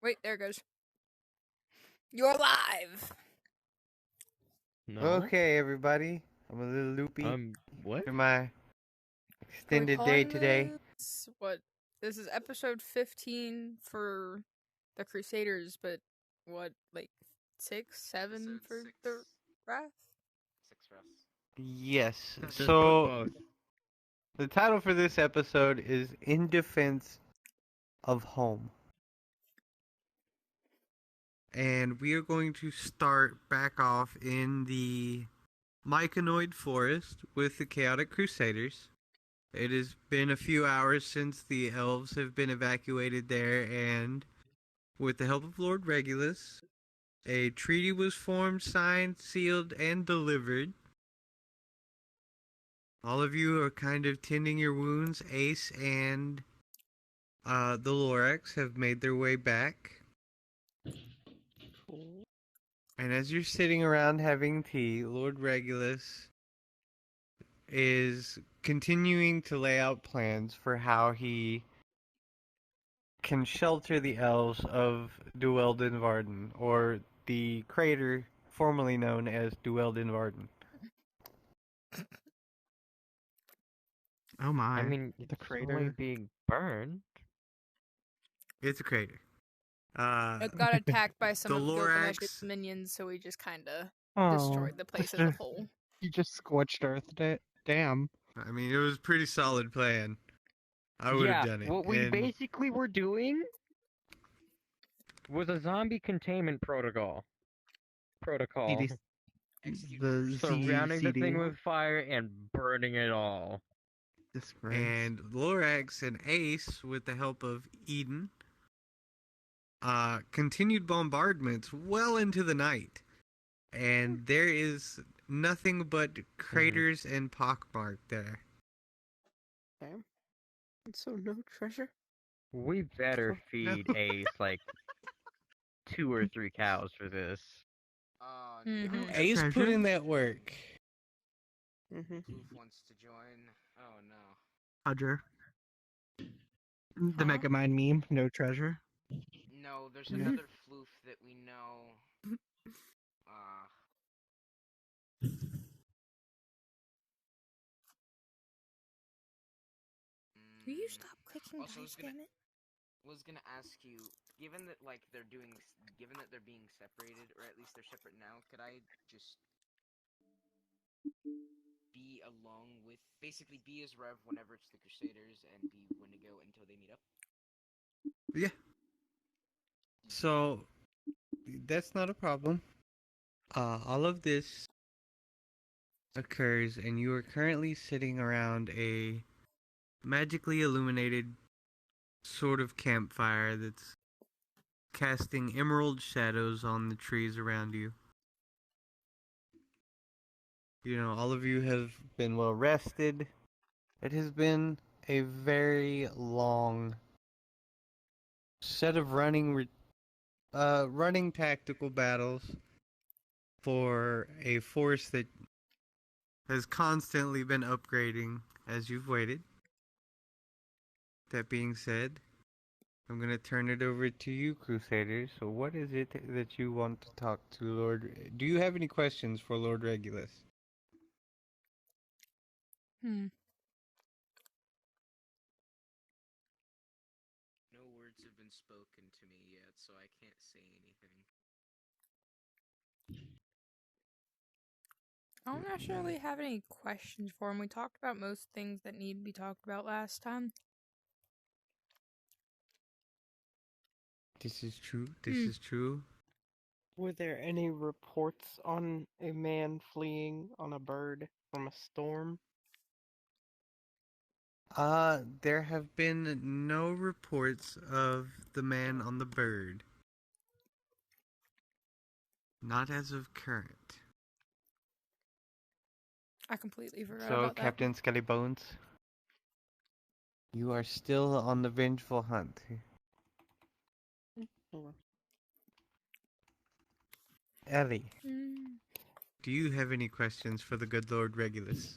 Wait, there it goes. You're live. No. Okay, everybody. I'm a little loopy. What? For my extended day today. This is episode 15 for the Crusaders, but what, like 6, 7 for the Wrath? 6 for us. Yes. Just So, put both. the title for this episode is In Defense of Home. And we are going to start back off in the Myconoid Forest with the Chaotic Crusaders. It has been a few hours since the elves have been evacuated there, and with the help of Lord Regulus, a treaty was formed, signed, sealed, and delivered. All of you are kind of tending your wounds. Ace and the Lorax have made their way back. And as you're sitting around having tea, Lord Regulus is continuing to lay out plans for how he can shelter the elves of Dueldin Varden, or the crater formerly known as Dueldin Varden. Oh my. I mean, the it's crater. only being burned. It's a crater. It got attacked by some the of Gilgamesh's Lorax- minions, so we just kind of Oh, destroyed the place as a whole. You just scorched earth. Damn. I mean, it was a pretty solid plan. I would have done it. What we and basically were doing was a zombie containment protocol. Execute The orders. Surrounding the ZCD. thing with fire and burning it all. Disgrace. And Lorax and Ace, with the help of Eden, continued bombardments well into the night. And there is nothing but craters and pockmark there. Okay. So no treasure? We better feed Ace like 2 or 3 cows for this. Mhm. Ace put Treasure? in that work. Mm-hmm. Floof wants to join. Oh no. Hudger. Huh? The Megamind meme. No treasure. No, there's Yeah. another floof that we know. Will you stop clicking Also, dice, damn it? Was gonna ask you, given that they're being separated, or at least they're separate now, could I just be along with, basically be as Rev whenever it's the Crusaders, and be Wendigo until they meet up? Yeah. So, that's not a problem. All of this occurs, and you are currently sitting around a magically illuminated sort of campfire that's casting emerald shadows on the trees around you. You know, all of you have been well rested. It has been a very long set of running tactical battles for a force that has constantly been upgrading as you've waited. That being said, I'm going to turn it over to you, Crusaders. So what is it that you want to talk to Lord... Do you have any questions for Lord Regulus? Hmm. No words have been spoken to me yet, so I can't say anything. I don't necessarily have any questions for him. We talked about most things that need to be talked about last time. This is true. This is true. Were there any reports on a man fleeing on a bird from a storm? There have been no reports of the man on the bird. Not as of current. I completely forgot So, about that. Captain Skellybones, you are still on the vengeful hunt. Ellie, do you have any questions for the good Lord Regulus?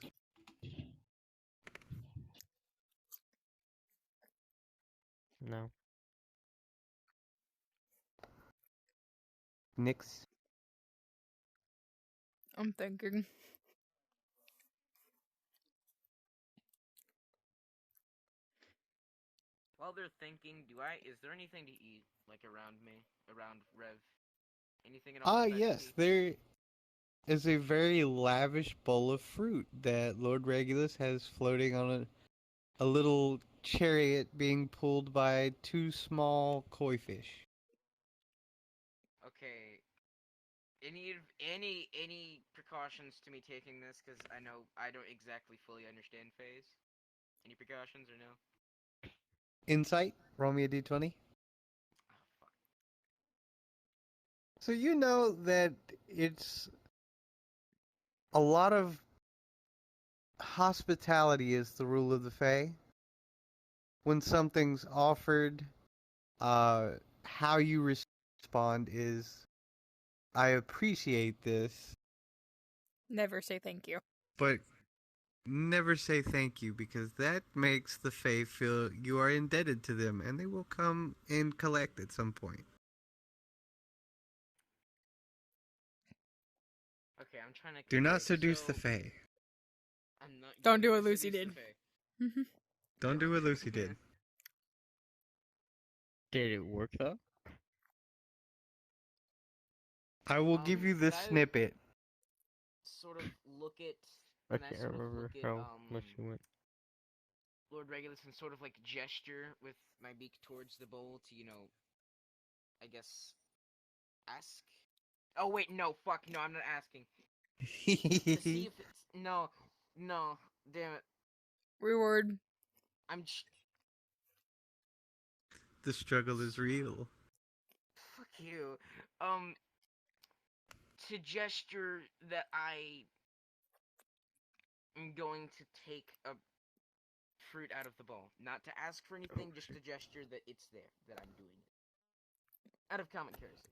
No. Nix? I'm thinking. While they're thinking, is there anything to eat, like, around me? Around Rev? Anything at all Yes, festy? there is a very lavish bowl of fruit that Lord Regulus has floating on a little chariot being pulled by two small koi fish. Okay. Any precautions to me taking this? Because I know I don't exactly fully understand phase. Any precautions or no? Insight, roll me a d20. Oh, fuck. So you know that it's a lot of hospitality is the rule of the Fae. When something's offered, how you respond is, I appreciate this, Never say thank you. but never say thank you because that makes the Fae feel you are indebted to them and they will come and collect at some point. Okay, I'm trying to. Do not okay, seduce the so Fae. I'm not. Don't do going what to Lucy seduce the did. Fae. Don't do what Lucy did. Did it work though? I will give you Could the I snippet. sort of look at? I Can I can't sort of remember look at how much you went. Lord Regulus and sort of like gesture with my beak towards the bowl to, I guess, ask? Oh wait, no, fuck, no, I'm not asking. To see if it's no, damn it, Reward. I'm The struggle is real. fuck you. To gesture that I am going to take a fruit out of the bowl, not to ask for anything, just to gesture that it's there, that I'm doing it, out of common courtesy.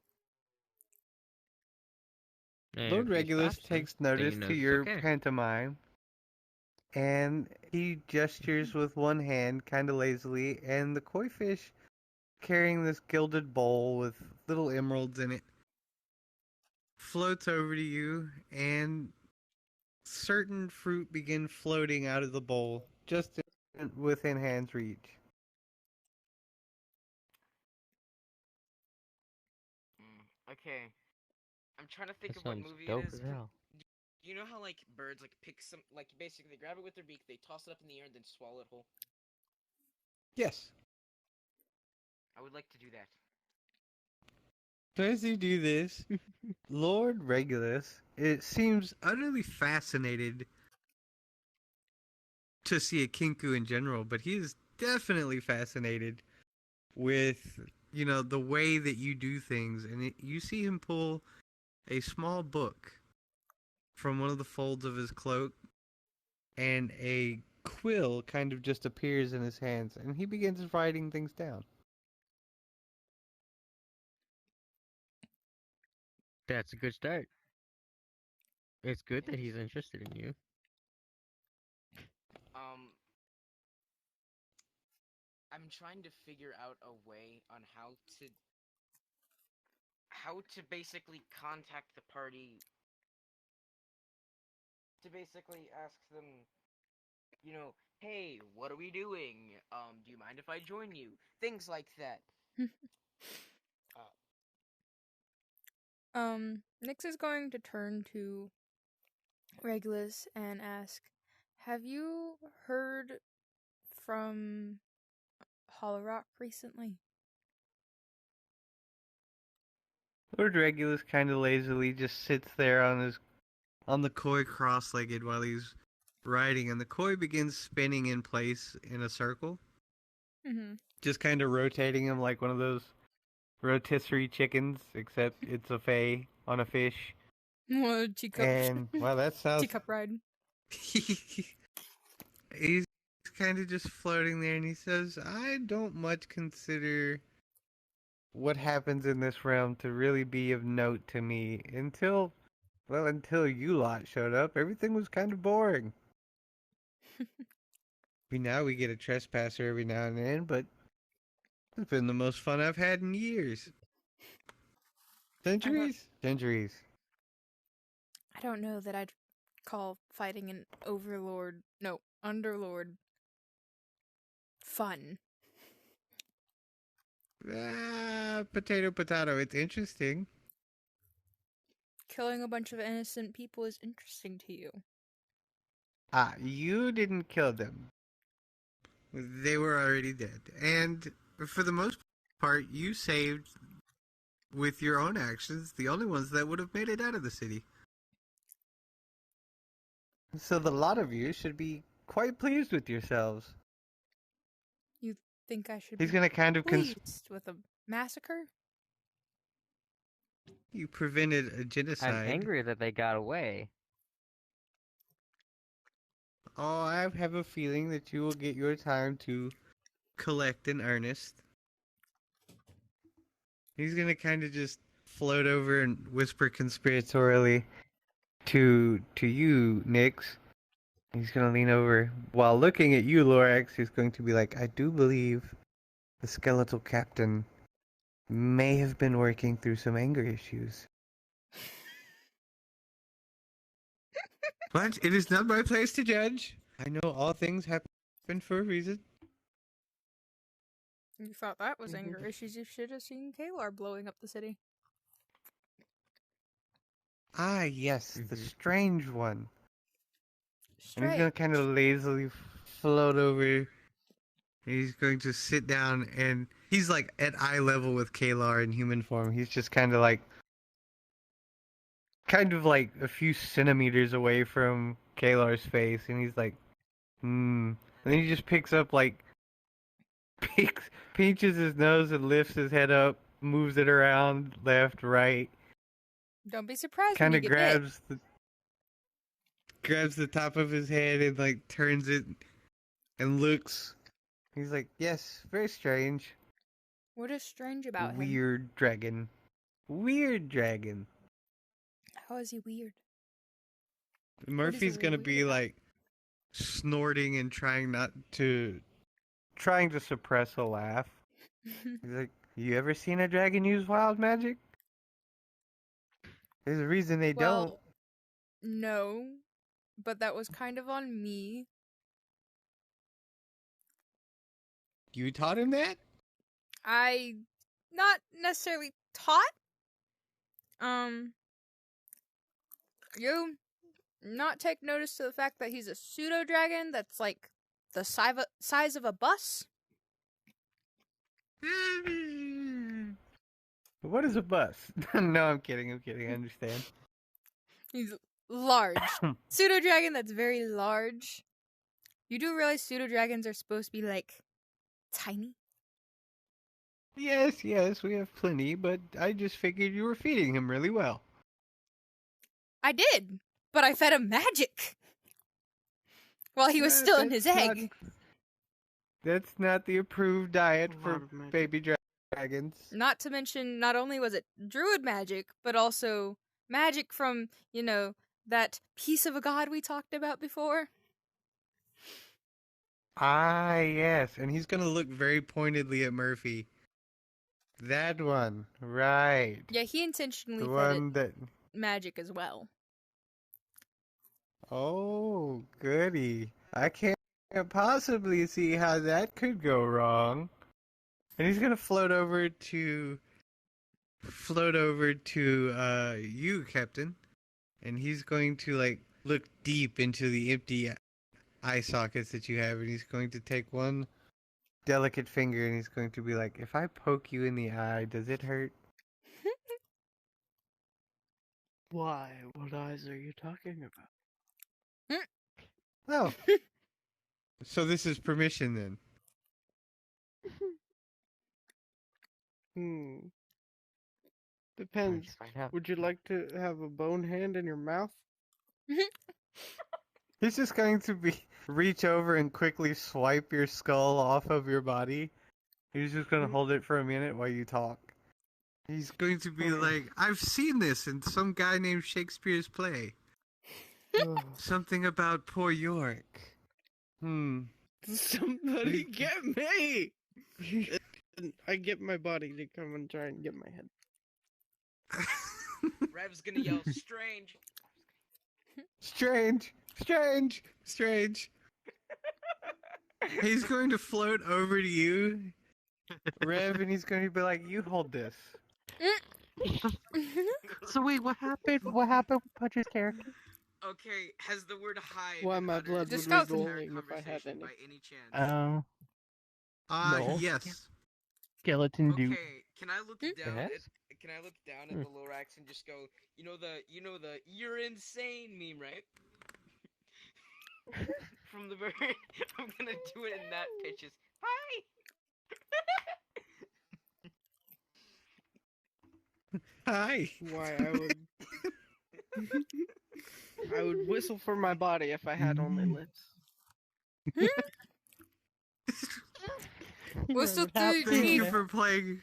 And Lord if he's Regulus fasting, takes then you notice know to it's your okay. pantomime, and he gestures with one hand, kind of lazily, and the koi fish, carrying this gilded bowl with little emeralds in it, floats over to you, and certain fruit begin floating out of the bowl, just within hand's reach. Okay, I'm trying to think That of what sounds movie it dope is. as hell. You know how like birds like pick some, like basically they grab it with their beak, they toss it up in the air, and then swallow it whole? Yes. I would like to do that. As you do this, Lord Regulus, it seems utterly fascinated to see a kinku in general, but he is definitely fascinated with, the way that you do things. And you see him pull a small book from one of the folds of his cloak, and a quill kind of just appears in his hands, and he begins writing things down. That's a good start. It's good that Thank you, he's sir. interested in you. I'm trying to figure out a way on how to basically contact the party to basically ask them, hey, what are we doing? Do you mind if I join you? Things like that. Nyx is going to turn to Regulus and ask, have you heard from Hollow Rock recently? Lord Regulus kind of lazily just sits there on the koi cross-legged while he's writing, and the koi begins spinning in place in a circle, just kind of rotating him like one of those rotisserie chickens, except it's a fae on a fish. Well, teacup. And well, that sounds. Teacup ride. He's kind of just floating there, and he says, "I don't much consider what happens in this realm to really be of note to me until you lot showed up. Everything was kind of boring. We get a trespasser every now and then, but it's been the most fun I've had in years." Centuries? Centuries. I don't know that I'd call fighting an underlord fun. Potato, potato. It's interesting. Killing a bunch of innocent people is interesting to you. You didn't kill them. They were already dead. And for the most part, you saved, with your own actions, the only ones that would have made it out of the city. So the lot of you should be quite pleased with yourselves. You think I should He's be gonna kind of pleased with a massacre? You prevented a genocide. I'm angry that they got away. Oh, I have a feeling that you will get your time to collect in earnest. He's gonna kind of just float over and whisper conspiratorially to you, Nyx. He's gonna lean over while looking at you, Lorax. He's going to be like, I do believe the skeletal captain may have been working through some anger issues. But it is not my place to judge. I know all things happen for a reason. You thought that was anger issues. You should have seen Kalar blowing up the city. Ah, yes, the strange one. And he's Straight. gonna kind of lazily float over. He's going to sit down, and he's like at eye level with Kalar in human form. He's just kind of like a few centimeters away from Kalar's face, and he's like, And then he just picks up pinches his nose and lifts his head up, moves it around left, right. Don't be surprised Kind when you of get grabs the top of his head and like turns it and looks. He's like, yes, very strange. What is strange about him? Weird dragon. Weird dragon. How is he weird? Murphy's gonna be weird about- like snorting and trying to suppress a laugh. He's like, you ever seen a dragon use wild magic? There's a reason they don't. Well, no, but that was kind of on me. You taught him that? I not necessarily taught. You not take notice to the fact that he's a pseudo dragon that's like the size of a bus? What is a bus? No, I'm kidding. I understand. He's large. Pseudo dragon that's very large. You do realize pseudo dragons are supposed to be like tiny? Yes, we have plenty, but I just figured you were feeding him really well. I did, but I fed him magic while he was still in his egg. That's not the approved diet A lot for of magic. baby dragons. Not to mention, not only was it druid magic, but also magic from, that piece of a god we talked about before. Ah, yes, and he's gonna look very pointedly at Murphy. That one, right. Yeah, he intentionally The fed one it that... magic as well. Oh, goody. I can't possibly see how that could go wrong. And he's gonna float over to you, Captain. And he's going to like look deep into the empty eye sockets that you have, and he's going to take one delicate finger and he's going to be like, if I poke you in the eye, does it hurt? Why? What eyes are you talking about? Oh. So this is permission then. Depends. Find out. Would you like to have a bone hand in your mouth? He's just going to reach over and quickly swipe your skull off of your body. He's just going to hold it for a minute while you talk. He's going to be like, I've seen this in some guy named Shakespeare's play. Something about poor Yorick. Somebody get me! I get my body to come and try and get my head. Rev's gonna yell, strange. Strange, strange, strange. He's going to float over to you, Rev, and he's going to be like, "You hold this." So wait, what happened? What happened with Pudge's character? Okay, has the word hide Why been my uttered blood in would this be entire boiling if I had conversation any. by any chance? No. Yes. Skeleton dude. Okay, can I look down at Yes? can I look down at the Lorax and just go, you know the you're insane meme, right? From the very I'm gonna do it in that pitches. Hi. Hi. Why I would whistle for my body if I had only lips. Whistle Here I would have- through Thank you teeth. for playing.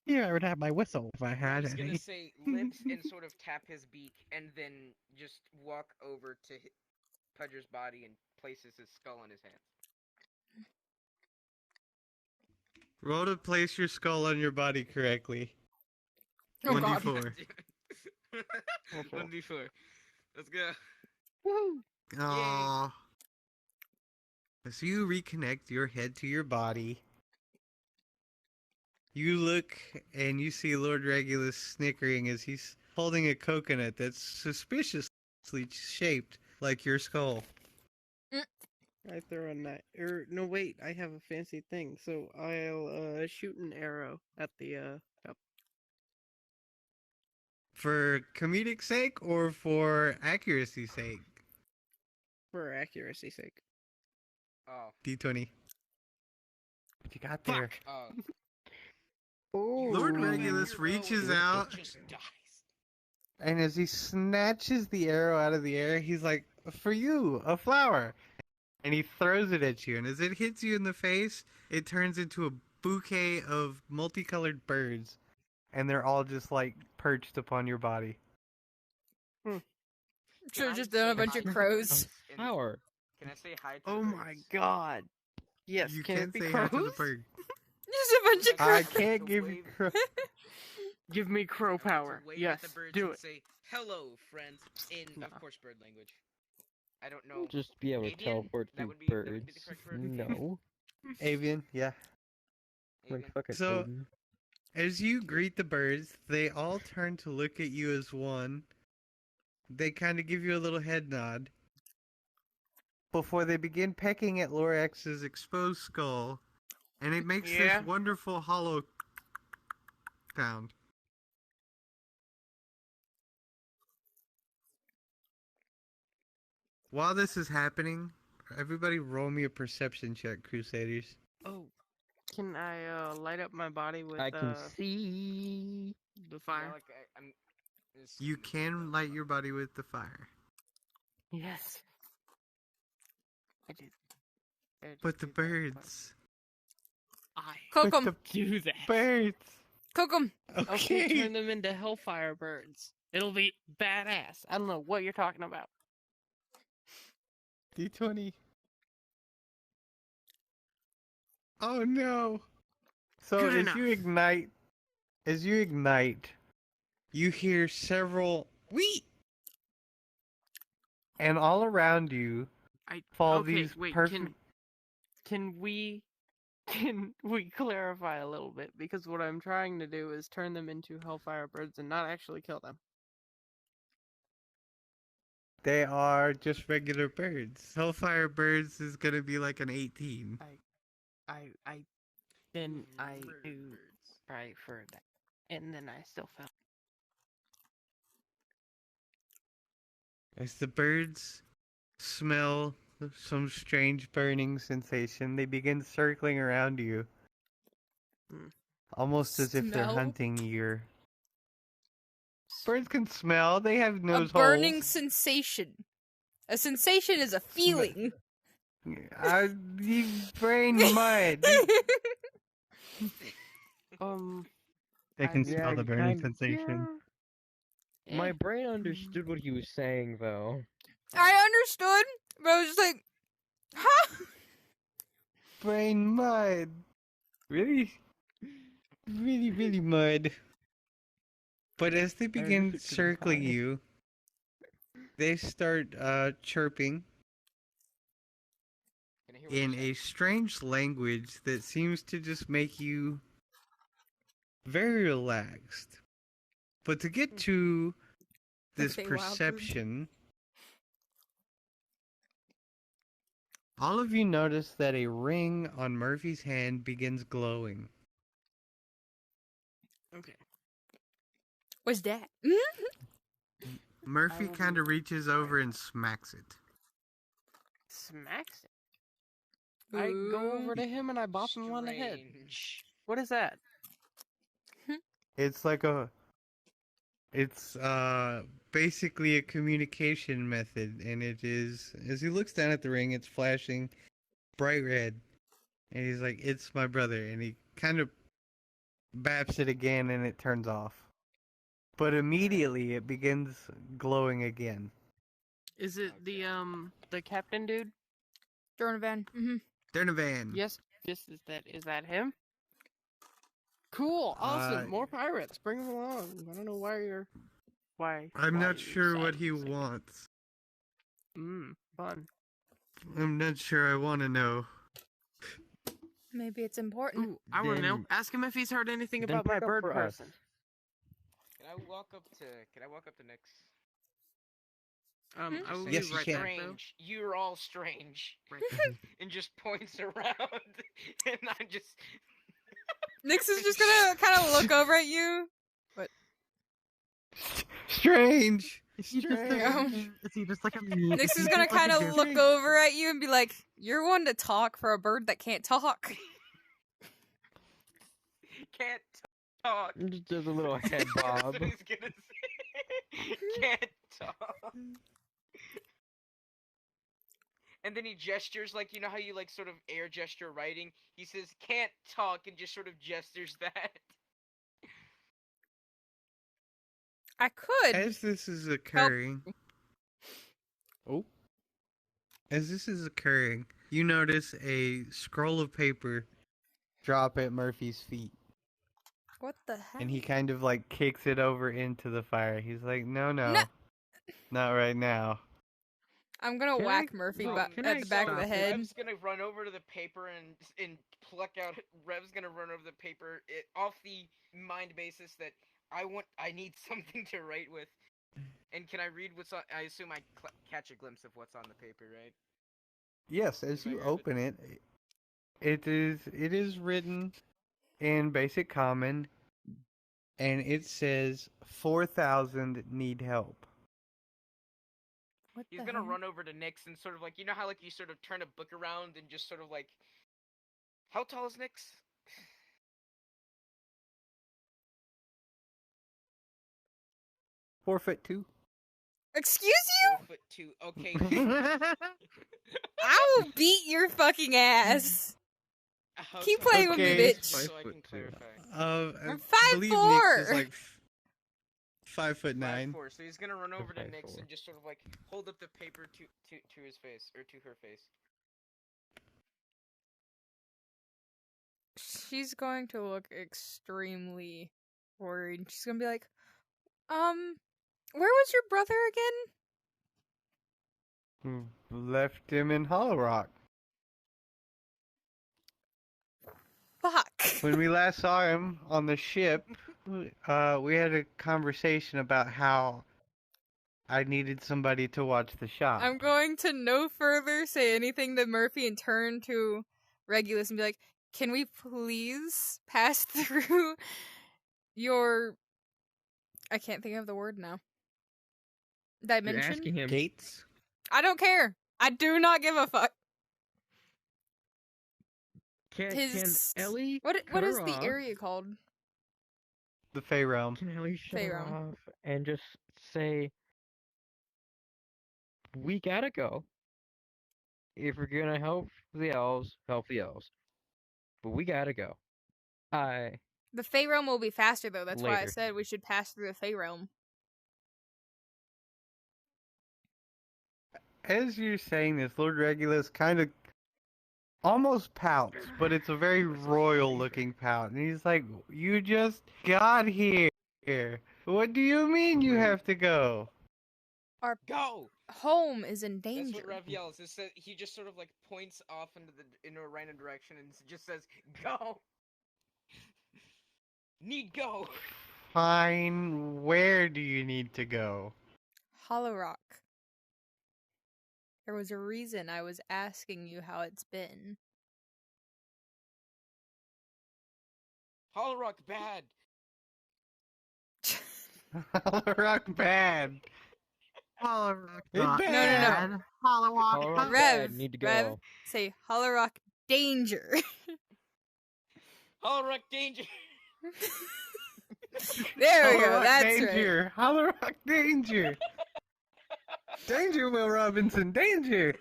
Here I would have my whistle if I I had was gonna any. say lips and sort of tap his beak and then just walk over to Pudger's body and places his skull on his hand. Roll to place your skull on your body correctly. Oh god. 1d4. 1d4. Let's go. Woo! Aww. As you reconnect your head to your body, you look and you see Lord Regulus snickering as he's holding a coconut that's suspiciously shaped like your skull. I throw a knife. No, wait. I have a fancy thing. So I'll shoot an arrow at the top. For comedic sake or for accuracy's sake? For accuracy's sake. Oh. D20. What you got there? Fuck. Oh. Oh, Lord Throw that Regulus arrow reaches and it out, just dies. and as he snatches the arrow out of the air, he's like, "For you, a flower!" And he throws it at you, and as it hits you in the face, it turns into a bouquet of multicolored birds, and they're all just like perched upon your body. Should have I just done a say bunch hi of to crows. birds in- Flower. Can I say hi to Oh the my birds? god. Yes, You can can't it be say hi crows? to the bird. Just a bunch of I I crows. can't to give you. wave- Give me crow I want to power. wave Yes, at the birds do and it. say, hello, friends, in, Nah. of course, bird language. I don't know. Just be able to Avian? teleport That through would be the birds. correct word? No. Avian, yeah. Like Avian? fucking So- Odin. As you greet the birds, they all turn to look at you as one. They kind of give you a little head nod. Before they begin pecking at Lorax's exposed skull, and it makes Yeah. this wonderful hollow sound. While this is happening, everybody roll me a perception check, Crusaders. Oh. Can I light up my body with I can see. the Yeah, fire? like, I'm... it's- You can light your body with the fire. Yes. I did. But the birds. I Cook But 'em. the do that. birds. Cook 'em. Okay, turn them into hellfire birds. It'll be badass. I don't know what you're talking about. D20. Oh no. So Good as enough. you ignite, you hear several wheat, and all around you fall Okay, these wait, perfect. can we clarify a little bit? Because what I'm trying to do is turn them into hellfire birds and not actually kill them. They are just regular birds. Hellfire birds is gonna be like an 18. Then I Murder do birds. try for that, and then I still fell. As the birds smell some strange burning sensation, they begin circling around you. Hmm. Almost as if they're Smell? hunting you. Birds can smell, they have A nose burning holes. sensation. A sensation is a feeling. You brain mud. They can Yeah, smell the you burning kind- sensation. My brain understood what he was saying, though. I understood, but I was just like, huh? Brain mud. Really? Really, really mud. But as they begin just gonna circling cry. you, they start chirping Can I hear what in they're a saying? strange language that seems to just make you very relaxed. But to get to this Like they wild birds. perception, all of you notice that a ring on Murphy's hand begins glowing. Okay. What's that? Murphy will kind of be reaches over and smacks it. Smacks it. I go over to him and I bop him on the head. Strange. What is that? It's like it's basically a communication method, and it is, as he looks down at the ring, it's flashing bright red. And he's like, "It's my brother," and he kind of baps it again and it turns off. But immediately it begins glowing again. Is it the captain dude? Donovan. Mm-hmm. Donovan. Yes. Is that him? Cool. Awesome. More pirates. Bring them along. I don't know why. I'm why not you sure what decided he to say that. wants. Fun. I'm not sure I want to know. Maybe it's important. Ooh, I want to know. Then- Ask him if he's heard anything then about my pick up bird for us. person. Can I walk up to Nyx? I will Yes, be you right can. back though. Strange. You're all strange. Right And just points around, and I just. Nyx is just gonna kind of look over at you. Strange. Strange. Is he just like a Nyx is gonna kind of look over at you and be like, "You're one to talk for a bird that can't talk." Can't talk. Just does a little head That's bob. what he's gonna say. Can't talk. And then he gestures like, you know how you like sort of air gesture writing? He says can't talk and just sort of gestures that. I could. As this is occurring, as this is occurring, you notice a scroll of paper drop at Murphy's feet, What the heck? and he kind of like kicks it over into the fire. He's like, "No, No. not right now." I'm gonna Can whack I- Murphy no, at can I the back of the stop head. Rev's gonna run over to the paper and pluck out. Rev's gonna run over the paper off the mind basis that I need something to write with. And can I read what's on? I assume I catch a glimpse of what's on the paper, right? Yes, as If I you grab it. open it, it is written in Basic Common, and it says 4,000 need help. What He's the gonna heck? run over to Nyx and sort of like, you know how like you sort of turn a book around and just sort of like, how tall is Nyx? $4'2". Excuse you? 4'2". Okay. I will beat your fucking ass. Keep playing with me, Okay. bitch. So I can 5'2". clarify. I I'm believe 5'4". Nyx is like 5'9". 5'4". So he's gonna run over to 5'4". Nyx and just sort of like hold up the paper to his face or to her face. She's going to look extremely worried. She's gonna be like, where was your brother again? Left him in Hollow Rock. Fuck. When we last saw him on the ship, we had a conversation about how I needed somebody to watch the shop. I'm going to no further say anything to Murphy and turn to Regulus and be like, can we please pass through your... I can't think of the word now. You're Dimension? asking him. Gates? I don't care. I do not give a fuck. Can His... Ellie? What cut is her the off? area called? The Fey Realm. Can Ellie shut her Pharaoh. off and just say, "We gotta go. If we're gonna help the elves, help the elves. But we gotta go." The Fey Realm will be faster, though. That's why I Later. said we should pass through the Fey Realm. As you're saying this, Lord Regulus kind of almost pouts, but it's a very royal looking pout. And he's like, "You just got here. What do you mean you have to go? Our Go! home is in That's danger. what Rev yells. He just sort of like points off into a random direction and just says, "Go." Need go. Fine, where do you need to go? Hollow Rock. There was a reason I was asking you how it's been. Hollow Rock bad. Hollow Rock bad. Hollow Rock It not bad. bad. Hollow Rock Hollow Rock bad. Rev, bad, need to Rev, go. say Hollow Rock danger. Hollow Rock danger. There we Hollow go. Rock That's right. danger. Hollow Rock danger. Danger, Will Robinson, danger.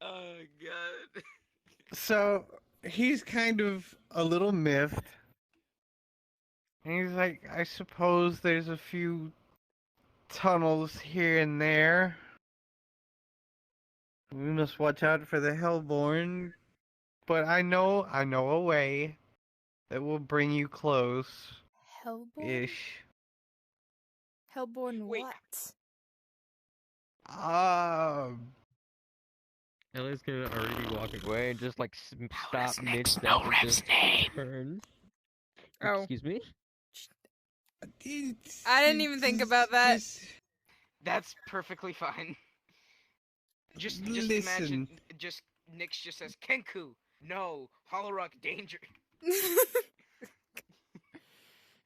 Oh god. So he's kind of a little miffed. And he's like, I suppose there's a few tunnels here and there. We must watch out for the Hellborn. But I know a way that will bring you close. Hellborn? Ish. Hellborn Wait. what? Ellie's gonna already be walking away and just like stop Rev's next. mid-step No and Rev's just name. turn. Oh. Excuse me? I didn't even think about that. That's perfectly fine. Just Listen. imagine. Just Nyx just says Kenku. No, Hollow Rock danger.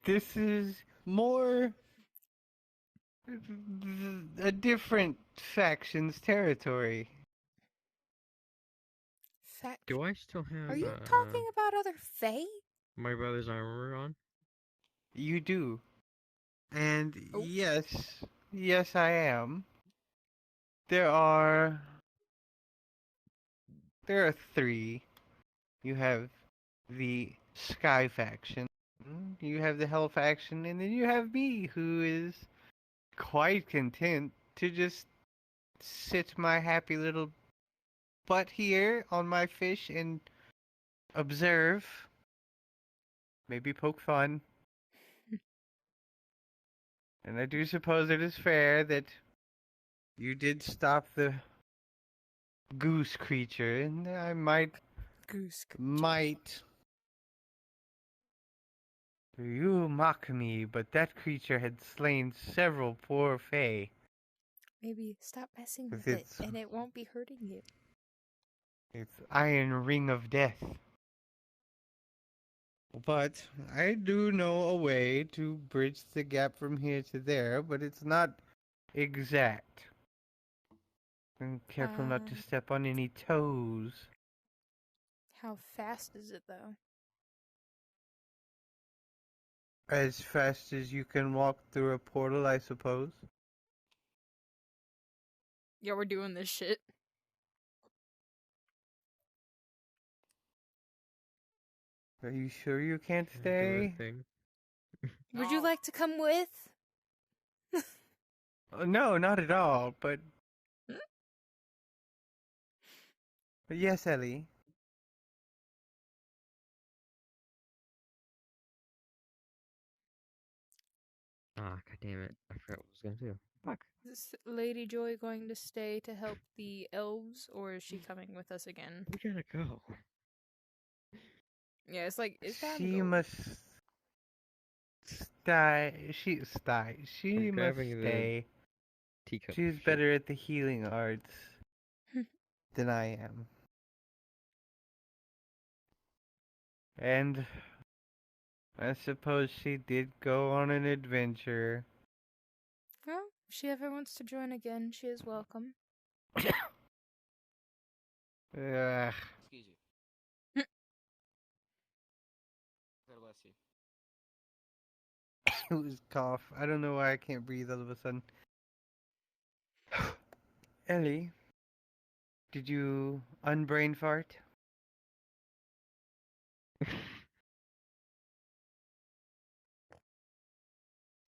This is more a different faction's territory. Fact. Do I still have Are you talking about other Fae? my brother's armor on? You do. And Oh. yes I am. There are three. You have the Sky faction, you have the Hell faction, and then you have me, who is quite content to just sit my happy little butt here on my fish and observe. Maybe poke fun. And I do suppose it is fair that you did stop the goose creature, and I might. You mock me, but that creature had slain several poor Fae. Maybe stop messing With with it, its- and it won't be hurting you. It's Iron Ring of Death. But I do know a way to bridge the gap from here to there, but it's not exact. I'm careful not to step on any toes. How fast is it, though? As fast as you can walk through a portal, I suppose. Yeah, we're doing this shit. Are you sure you can't Do a stay? thing. Would you No. like to come with? No, not at all, but yes, Ellie. Ah, god damn it. I forgot what I was gonna do. Fuck. Is Lady Joy going to stay to help the elves, or is she coming with us again? We gotta go. Yeah, it's like, is that She must stay. She I'm must grabbing the stay. teacup. She's shit. better at the healing arts than I am. And I suppose she did go on an adventure. Well, if she ever wants to join again, she is welcome. Ugh. Excuse you. God bless you. It was cough. I don't know why I can't breathe all of a sudden. Ellie, did you unbrain fart?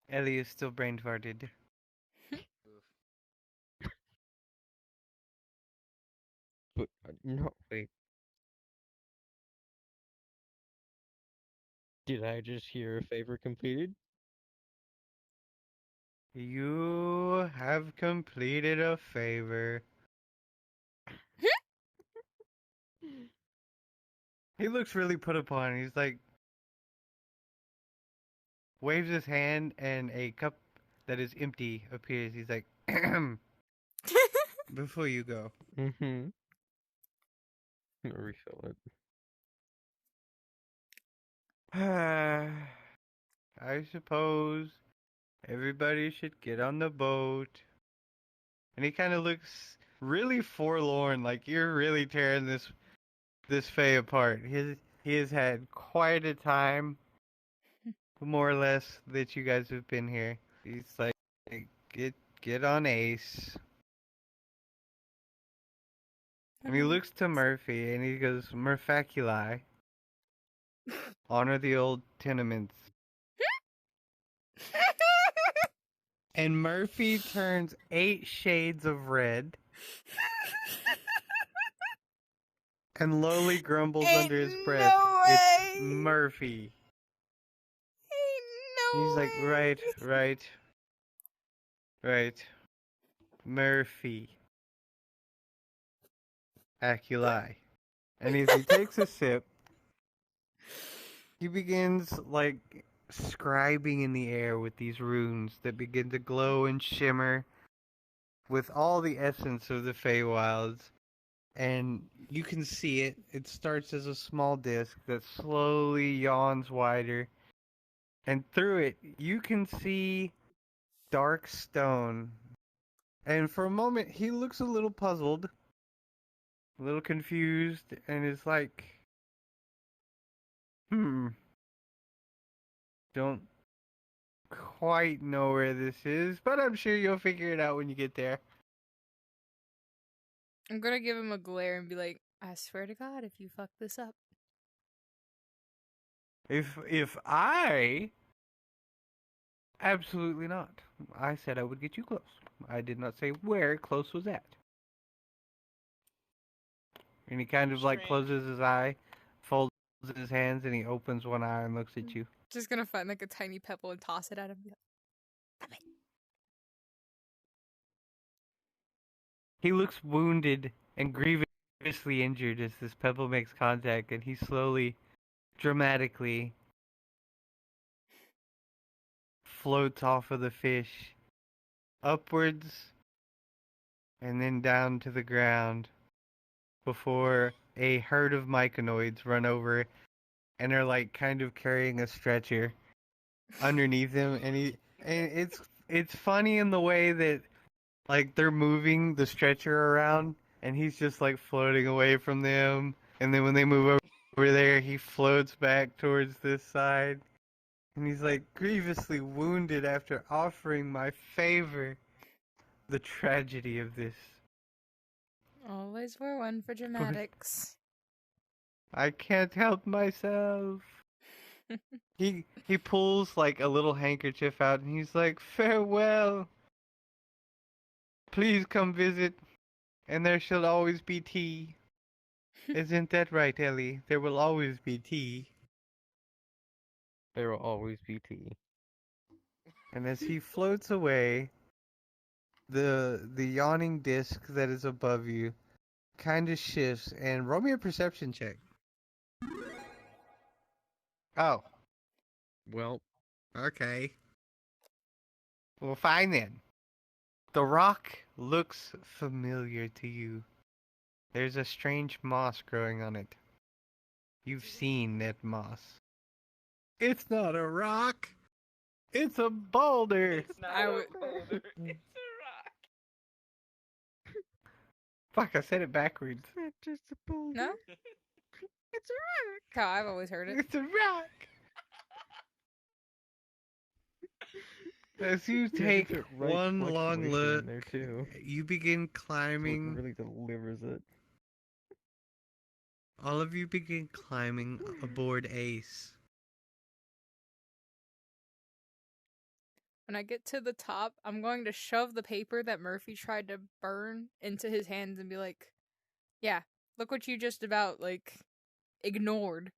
Ellie is still brain farted. Oof. But, no, wait. Did I just hear a favor completed? You have completed a favor. He looks really put upon. He's like, waves his hand, and a cup that is empty appears. He's like, before you go. Mm-hmm. I'll refill it. I suppose everybody should get on the boat. And he kind of looks really forlorn, like you're really tearing this Fae apart. He has had quite a time, more or less, that you guys have been here. He's like, get on Ace. And he looks to Murphy and he goes, Murfaculi. Honor the old tenements. And Murphy turns 8 shades of red. And lowly grumbles Ain't under his no breath. way. It's Murphy. Ain't no He's like, way. right. Murphy. Aculi. And as he takes a sip, he begins, like, scribing in the air with these runes that begin to glow and shimmer with all the essence of the Feywilds. And you can see it. It starts as a small disc that slowly yawns wider. And through it, you can see dark stone. And for a moment, he looks a little puzzled, a little confused, and is like, don't quite know where this is, but I'm sure you'll figure it out when you get there. I'm gonna give him a glare and be like, I swear to God, if you fuck this up. If I... Absolutely not. I said I would get you close. I did not say where close was at. And he kind of like Strange. closes his eye, folds his hands, and he opens one eye and looks at you. Just gonna find like a tiny pebble and toss it at him. He looks wounded and grievously injured as this pebble makes contact, and he slowly, dramatically floats off of the fish, upwards, and then down to the ground, before a herd of myconoids run over and are like kind of carrying a stretcher underneath him, and it's funny in the way that like they're moving the stretcher around and he's just like floating away from them, and then when they move over there he floats back towards this side, and he's like grievously wounded after offering my favor. The tragedy of this. Always wear one for dramatics. I can't help myself. He pulls like a little handkerchief out and he's like, farewell. Please come visit, and there shall always be tea. Isn't that right, Ellie? There will always be tea. There will always be tea. And as he floats away, the yawning disc that is above you kind of shifts, and roll me a perception check. Oh, Well, okay. Well, fine then. The rock looks familiar to you. There's a strange moss growing on it. You've seen that moss. It's not a rock. It's a boulder. It's not I a would- boulder. It's a rock. Fuck, I said it backwards. It's not just a boulder. No? It's a rock. How I've always heard it. It's a rock. As you take get right one long fluctuation look, in there too. you begin So it climbing. really delivers it. All of you begin climbing aboard Ace. When I get to the top, I'm going to shove the paper that Murphy tried to burn into his hands and be like, yeah, look what you just about, like, ignored.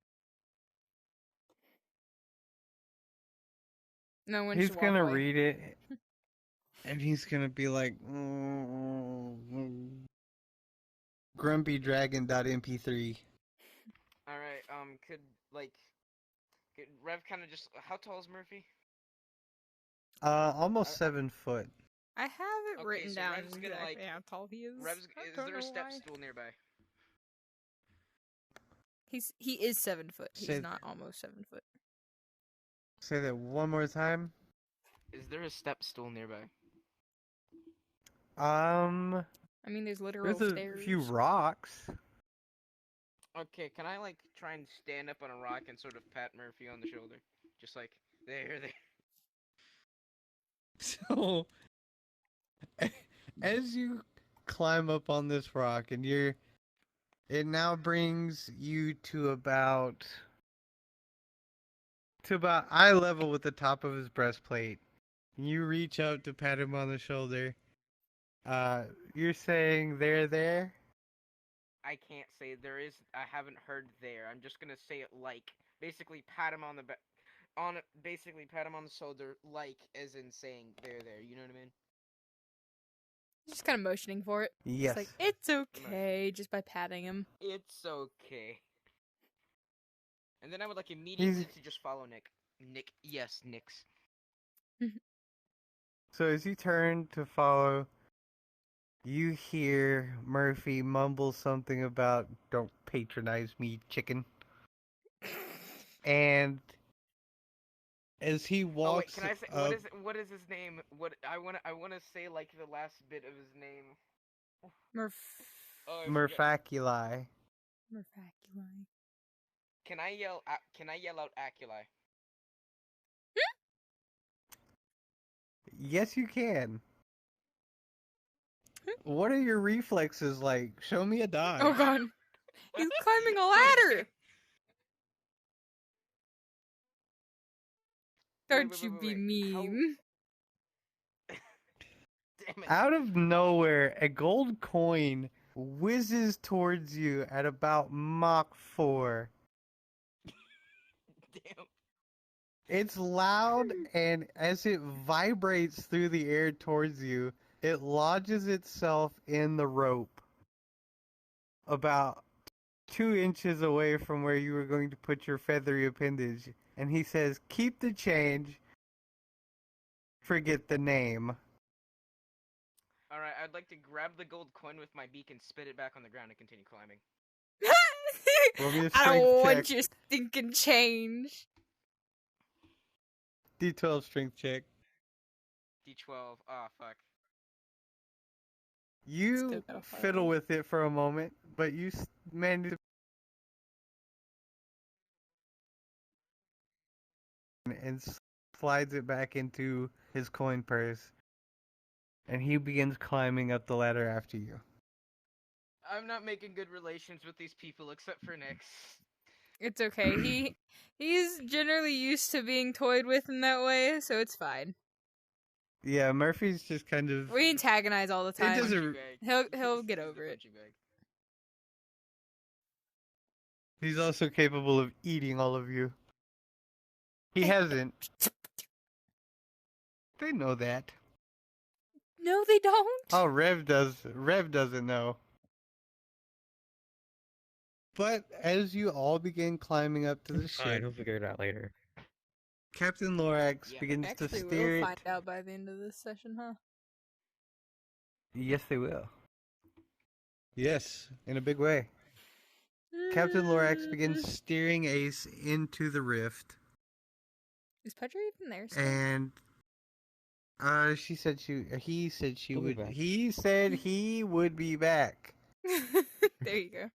No one He's should walk gonna away. read it, and he's gonna be like, grumpydragon.mp3. All right. Could Rev kind of just how tall is Murphy? Almost I- 7 foot. I have it Okay, written so down Rev's gonna, exactly like- how tall he is. Rev's, I is don't there a know step why. stool nearby? He is 7 foot. He's Say- not almost 7 foot. Say that one more time. Is there a step stool nearby? Um, I mean, there's literal there's a stairs. few rocks. Okay, can I like try and stand up on a rock and sort of pat Murphy on the shoulder, just like there? So, as you climb up on this rock, and it now brings you to about eye level with the top of his breastplate. You reach out to pat him on the shoulder. You're saying they're there? I can't say there is. I haven't heard there. I'm just gonna say it like basically pat him on the back, basically pat him on the shoulder, like as in saying there. You know what I mean? Just kind of motioning for it. Yes. It's like, it's okay, just by patting him. It's okay. And then I would like immediately He's- to just follow Nick. Nick, yes, Nick's. So as you turn to follow, you hear Murphy mumble something about "Don't patronize me, chicken." And as he Oh wait, walks can I say up, what is his name? What I wanna say like the last bit of his name. Oh, I forgot. Murfaculi. Murfaculi. Can I yell out Aculi? Yes, you can. What are your reflexes like? Show me a dodge. Oh god. He's climbing a ladder! Don't Wait, you wait, be wait. How- mean. Damn it. Out of nowhere, a gold coin whizzes towards you at about Mach 4. Damn. It's loud, and as it vibrates through the air towards you, it lodges itself in the rope about 2 inches away from where you were going to put your feathery appendage. And he says, "Keep the change, forget the name." Alright, I'd like to grab the gold coin with my beak and spit it back on the ground and continue climbing. Roll me a I strength don't want check. your stinking change. D12 strength check. D12. Ah, fuck. You Still got a fiddle fireball. with it for a moment, but you manage to and slides it back into his coin purse. And he begins climbing up the ladder after you. I'm not making good relations with these people except for Nyx. It's okay. He's generally used to being toyed with in that way, so it's fine. Yeah, Murphy's just kind of... We antagonize all the It time. doesn't- He'll get over it. He's also capable of eating all of you. He hasn't. They know that. No, they don't. Oh, Rev doesn't know. But as you all begin climbing up to the Fine, ship, he'll figure it out later. Captain Lorax Yeah. begins Actually, to steer we'll it. find out by the end of this session, huh? Yes, they will. Yes, in a big way. Captain Lorax begins steering Ace into the rift, Is Pedro even there? Still? and he said she He'll be would. back. He said he would be back. There you go.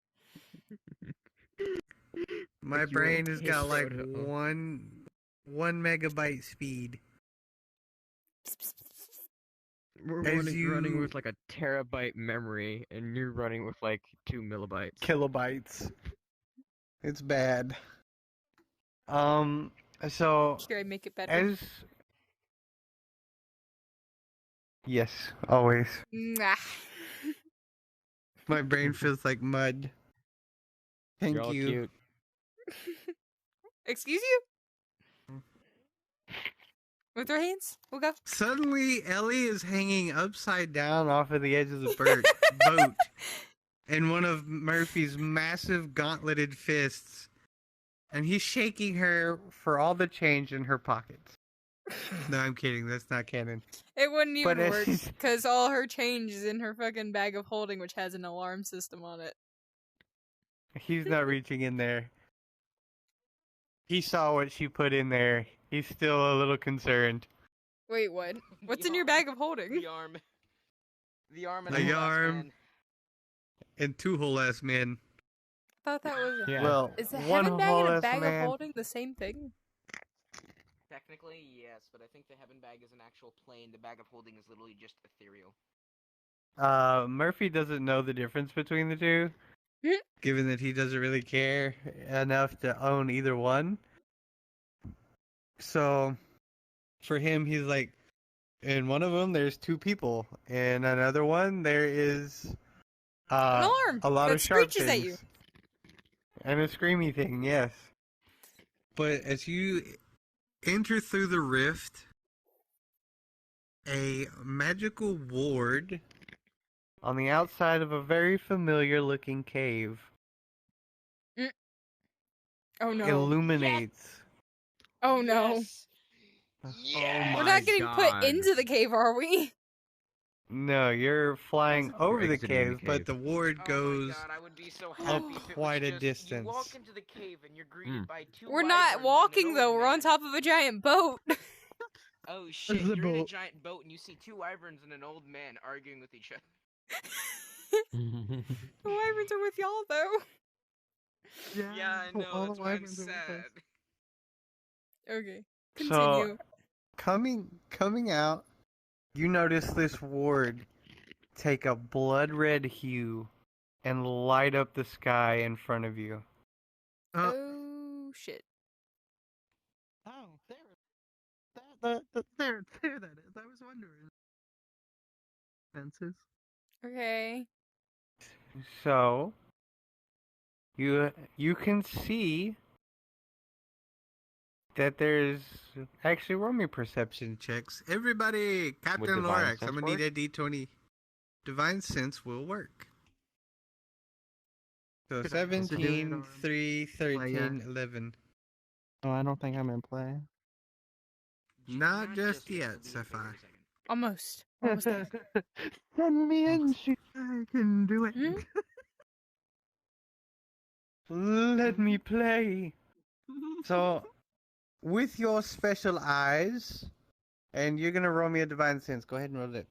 My Like you brain were has got like photo. one megabyte speed. We're As running you- with like a terabyte memory, and you're running with like 2 millibytes. Kilobytes. It's bad. So Here, I make it better. as yes, always. Mwah. My brain feels like mud. Thank You're all you. cute. Excuse you? With our hands? We'll go. Suddenly, Ellie is hanging upside down off of the edge of the boat in one of Murphy's massive gauntleted fists, and he's shaking her for all the change in her pockets. No, I'm kidding. That's not canon. It wouldn't even But as work he's- because all her change is in her fucking bag of holding, which has an alarm system on it. He's not reaching in there. He saw what she put in there. He's still a little concerned. Wait, what? What's The in your arm. bag of holding? The arm. The arm and The the whole ass arm. man. And two whole ass men. I thought that was. Yeah. Well, Is the one heaven bag and whole a ass bag man. of holding the same thing? Technically, yes, but I think the heaven bag is an actual plane. The bag of holding is literally just ethereal. Murphy doesn't know the difference between the two, given that he doesn't really care enough to own either one. So, for him, he's like, in one of them, there's two people. In another one, there is An alarm a lot that of sharp screeches at you. things. And a screamy thing, yes. But as you enter through the rift, a magical ward on the outside of a very familiar looking cave Oh no. illuminates. Oh no. Yes. Oh Yes! We're my not getting put into the cave, are we? No, you're flying over the exiting the cave, but cave. the ward Oh goes. my god, I would be so up happy if it quite was a just, distance. You walk into the cave and you're greeted by two We're wyverns not and walking an though. old We're on man. top of a giant boat. Oh shit, There's a you're in a boat. giant boat and you see two wyverns and an old man arguing with each other. The wyverns are with y'all though. Yeah, I know, all that's the why I'm wyverns are with sad. us. Okay. So, Continue. coming out, you notice this ward take a blood red hue and light up the sky in front of you. Oh shit. Oh, there that is. I was wondering. Fences. Okay. So, you can see that there's actually roll me perception checks. Everybody, Captain Divine Lorax, Sense I'm gonna work? need a D20. Divine Sense will work. So Could I also do it 17, on 3, 13, 11. Oh, I don't think I'm in play. Not just yet, Sapphire. Almost. Almost there. Send me in, I can do it. Hmm? Let me play. So, with your special eyes, and you're gonna roll me a Divine Sense. Go ahead and roll it.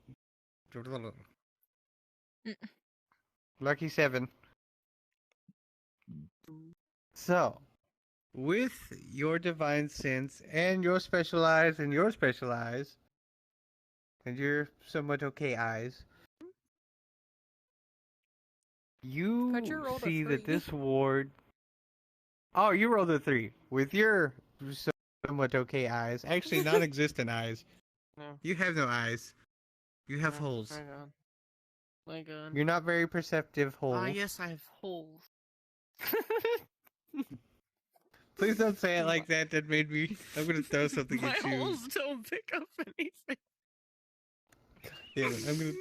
Lucky 7. So, with your Divine Sense, and your special eyes, and your special eyes, and your somewhat okay eyes, you But you rolled a see that 3. this ward. Oh, you rolled a 3. With your somewhat okay eyes, actually non existent eyes. No. You have no eyes. You have No, holes. My god. My god. You're not very perceptive holes. Ah, yes, I have holes. Please don't say it like that. That made me. I'm gonna throw something My at you. holes don't pick up anything. Yeah, I'm gonna.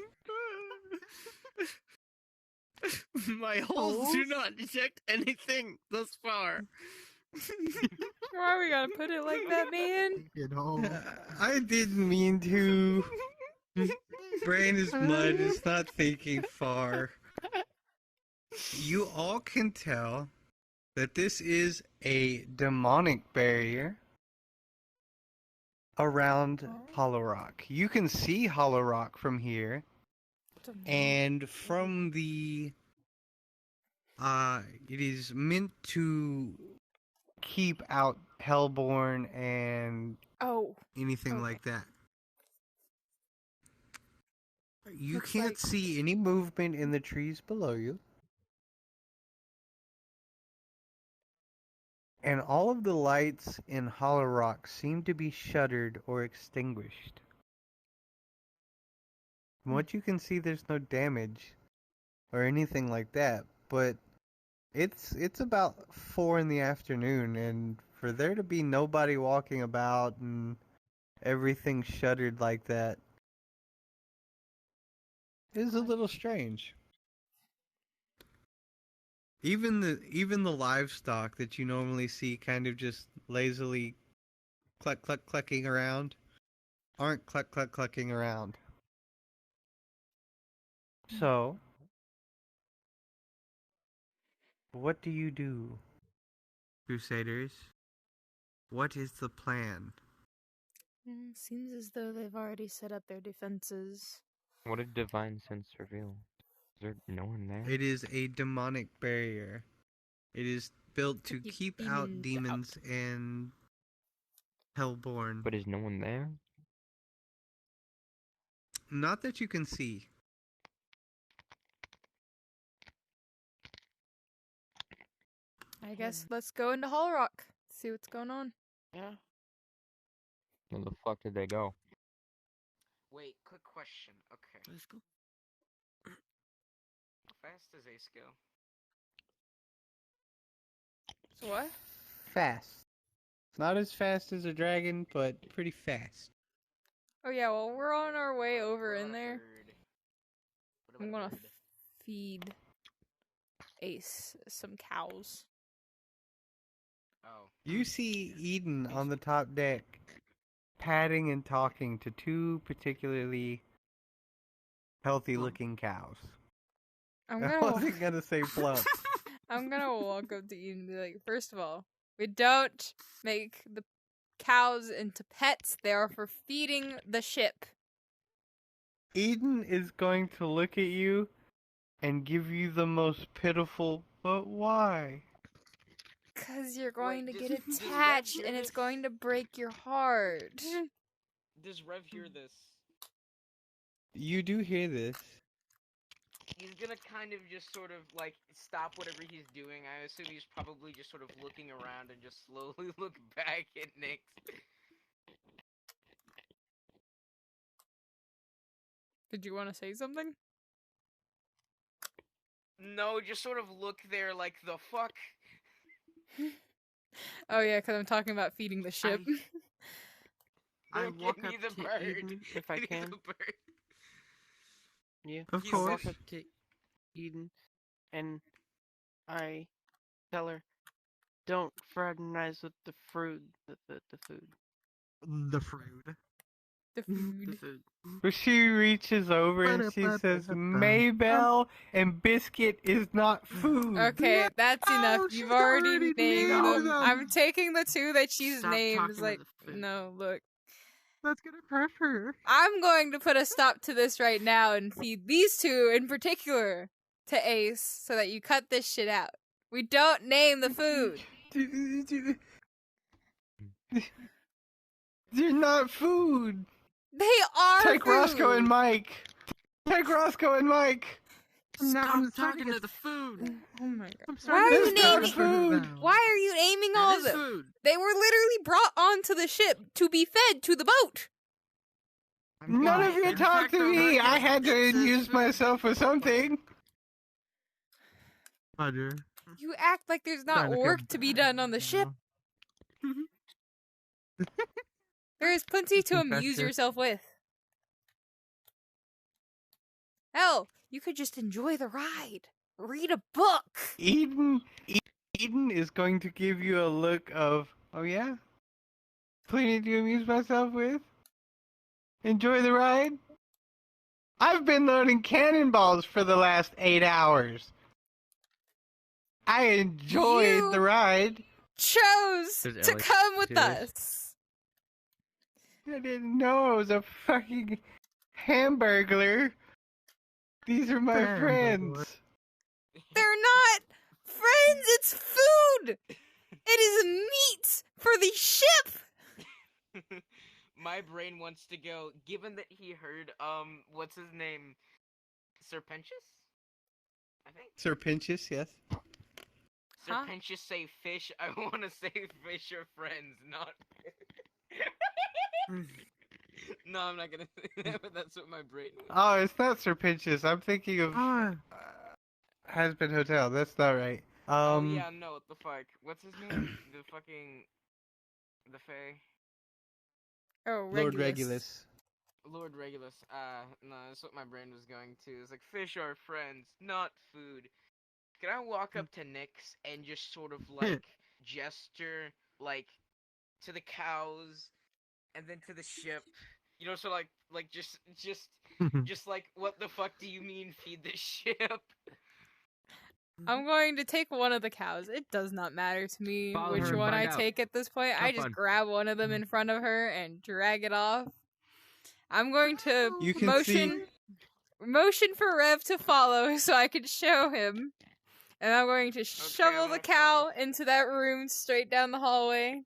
My holes do not detect anything thus far. Why are we gonna put it like that, man? I didn't mean to. Brain is mud. It's not thinking far. You all can tell that this is a demonic barrier around Hollow Rock. You can see Hollow Rock from here, and from the it is meant to keep out Hellborn and Oh. anything Okay. like that. You Looks can't like- see any movement in the trees below you. And all of the lights in Hollow Rock seem to be shuttered or extinguished. From what you can see, there's no damage or anything like that, but it's about 4 in the afternoon, and for there to be nobody walking about and everything shuddered like that. It is a little strange. Even the livestock that you normally see kind of just lazily clucking around aren't clucking around. So, what do you do, Crusaders? What is the plan? Seems as though they've already set up their defenses. What did divine sense reveal? Is there no one there? It is a demonic barrier. It is built to keep out demons and Hellborn. But is no one there? Not that you can see. I guess let's go into Hall Rock. See what's going on. Yeah. Where the fuck did they go? Wait, quick question. Okay. Let's go. How fast does Ace go? So what? Fast. Not as fast as a dragon, but pretty fast. Oh yeah, well we're on our way over What in about a there. bird? What I'm about a gonna bird? feed Ace some cows. Oh. You see Eden on the top deck, patting and talking to two particularly healthy-looking cows. I'm I gonna wasn't gonna say plump. I'm gonna walk up to Eden and be like, first of all, we don't make the cows into pets. They are for feeding the ship. Eden is going to look at you and give you the most pitiful, but why? Cause you're going Wait, to get does Rev attached hear and it's this? going to break your heart. Does Rev hear this? You do hear this. He's gonna kind of just sort of like stop whatever he's doing. I assume he's probably just sort of looking around and just slowly look back at Nyx. Did you want to say something? No, just sort of look there like the fuck. Oh yeah, because I'm talking about feeding the ship. I Give walk me up the to bird. Eden if I Give me can. the bird. Yeah. Of He's I walk course. up to Eden and I tell her, don't fraternize with the fruit, the food. The fruit. The The food. food. But she reaches over and she says, Maybell and Biscuit is not food. Okay, that's enough. she's You've already already named named them. them. I'm taking the two that she's Stop named. talking It's to like, the food. no, look. That's gonna hurt her. I'm going to put a stop to this right now and feed these two in particular to Ace so that you cut this shit out. We don't name the food. They're not food. They are Take food. Roscoe and Mike. Take Roscoe and Mike. Stop talking to the food. Oh my god. I'm Why are you That's not naming food. Why are you naming all That of is them? food. They were literally brought onto the ship to be fed to the boat. None of you In talk fact, to on me. my I had to it says amuse food. myself with something. Roger. You act like there's not Trying to work come to be done on the ship. There is plenty to amuse Confessor. yourself with. Hell, you could just enjoy the ride. Read a book. Eden is going to give you a look of, oh yeah? Plenty to amuse myself with? Enjoy the ride? I've been loading cannonballs for the last 8 hours. I enjoyed You- the ride. Chose Does to Alex come with do this? us. I didn't know I was a fucking hamburglar. These are my friends. They're not friends, it's food. It is meat for the ship. My brain wants to go, given that he heard, what's his name? Serpentius? I think. Serpentius, yes. Huh? Serpentius say fish. I want to say fish are friends, not. No, I'm not gonna say that, but that's what my brain was. Oh, it's not Serpentius. I'm thinking of Has-Been Hotel. That's not right. Oh yeah, no, what the fuck? What's his name? The fucking... The Fae? Oh, Lord Regulus. Regulus. Lord Regulus, no, that's what my brain was going to. It's like, fish are friends, not food. Can I walk up to Nyx and just sort of, like, gesture, like, to the cows, and then to the ship? You know, so, just like, what the fuck do you mean, feed the ship? I'm going to take one of the cows. It does not matter to me Follow which her and one I find out. take at this point. I Have just fun. grab one of them in front of her and drag it off. I'm going to You can motion for Rev to follow so I can show him. And I'm going to shovel I'm the gonna cow into that room straight down the hallway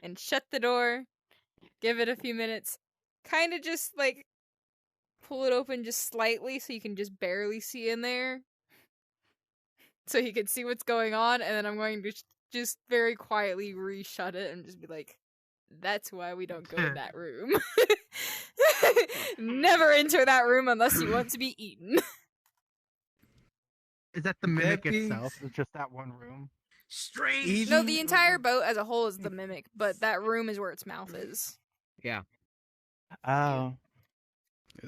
and shut the door. Give it a few minutes. Kind of just like pull it open just slightly so you can just barely see in there. So you can see what's going on, and then I'm going to just very quietly re-shut it and just be like, that's why we don't go in that room. Never enter that room unless you want to be eaten. Is that the mimic That being itself? It's just that one room. Strange. No, the entire boat as a whole is the mimic, but that room is where its mouth is. Yeah. Oh.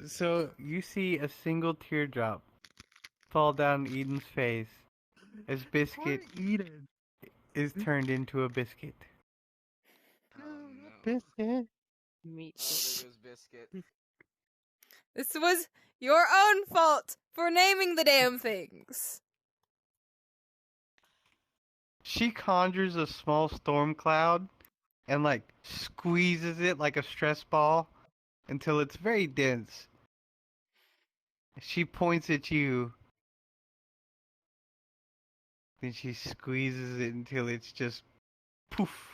So you see a single teardrop fall down Eden's face as Biscuit Eden. is turned into a biscuit. Oh, no. Biscuit. Meat. Oh, there goes Biscuit. This was your own fault for naming the damn things. She conjures a small storm cloud and like squeezes it like a stress ball until it's very dense. She points at you. Then she squeezes it until it's just poof.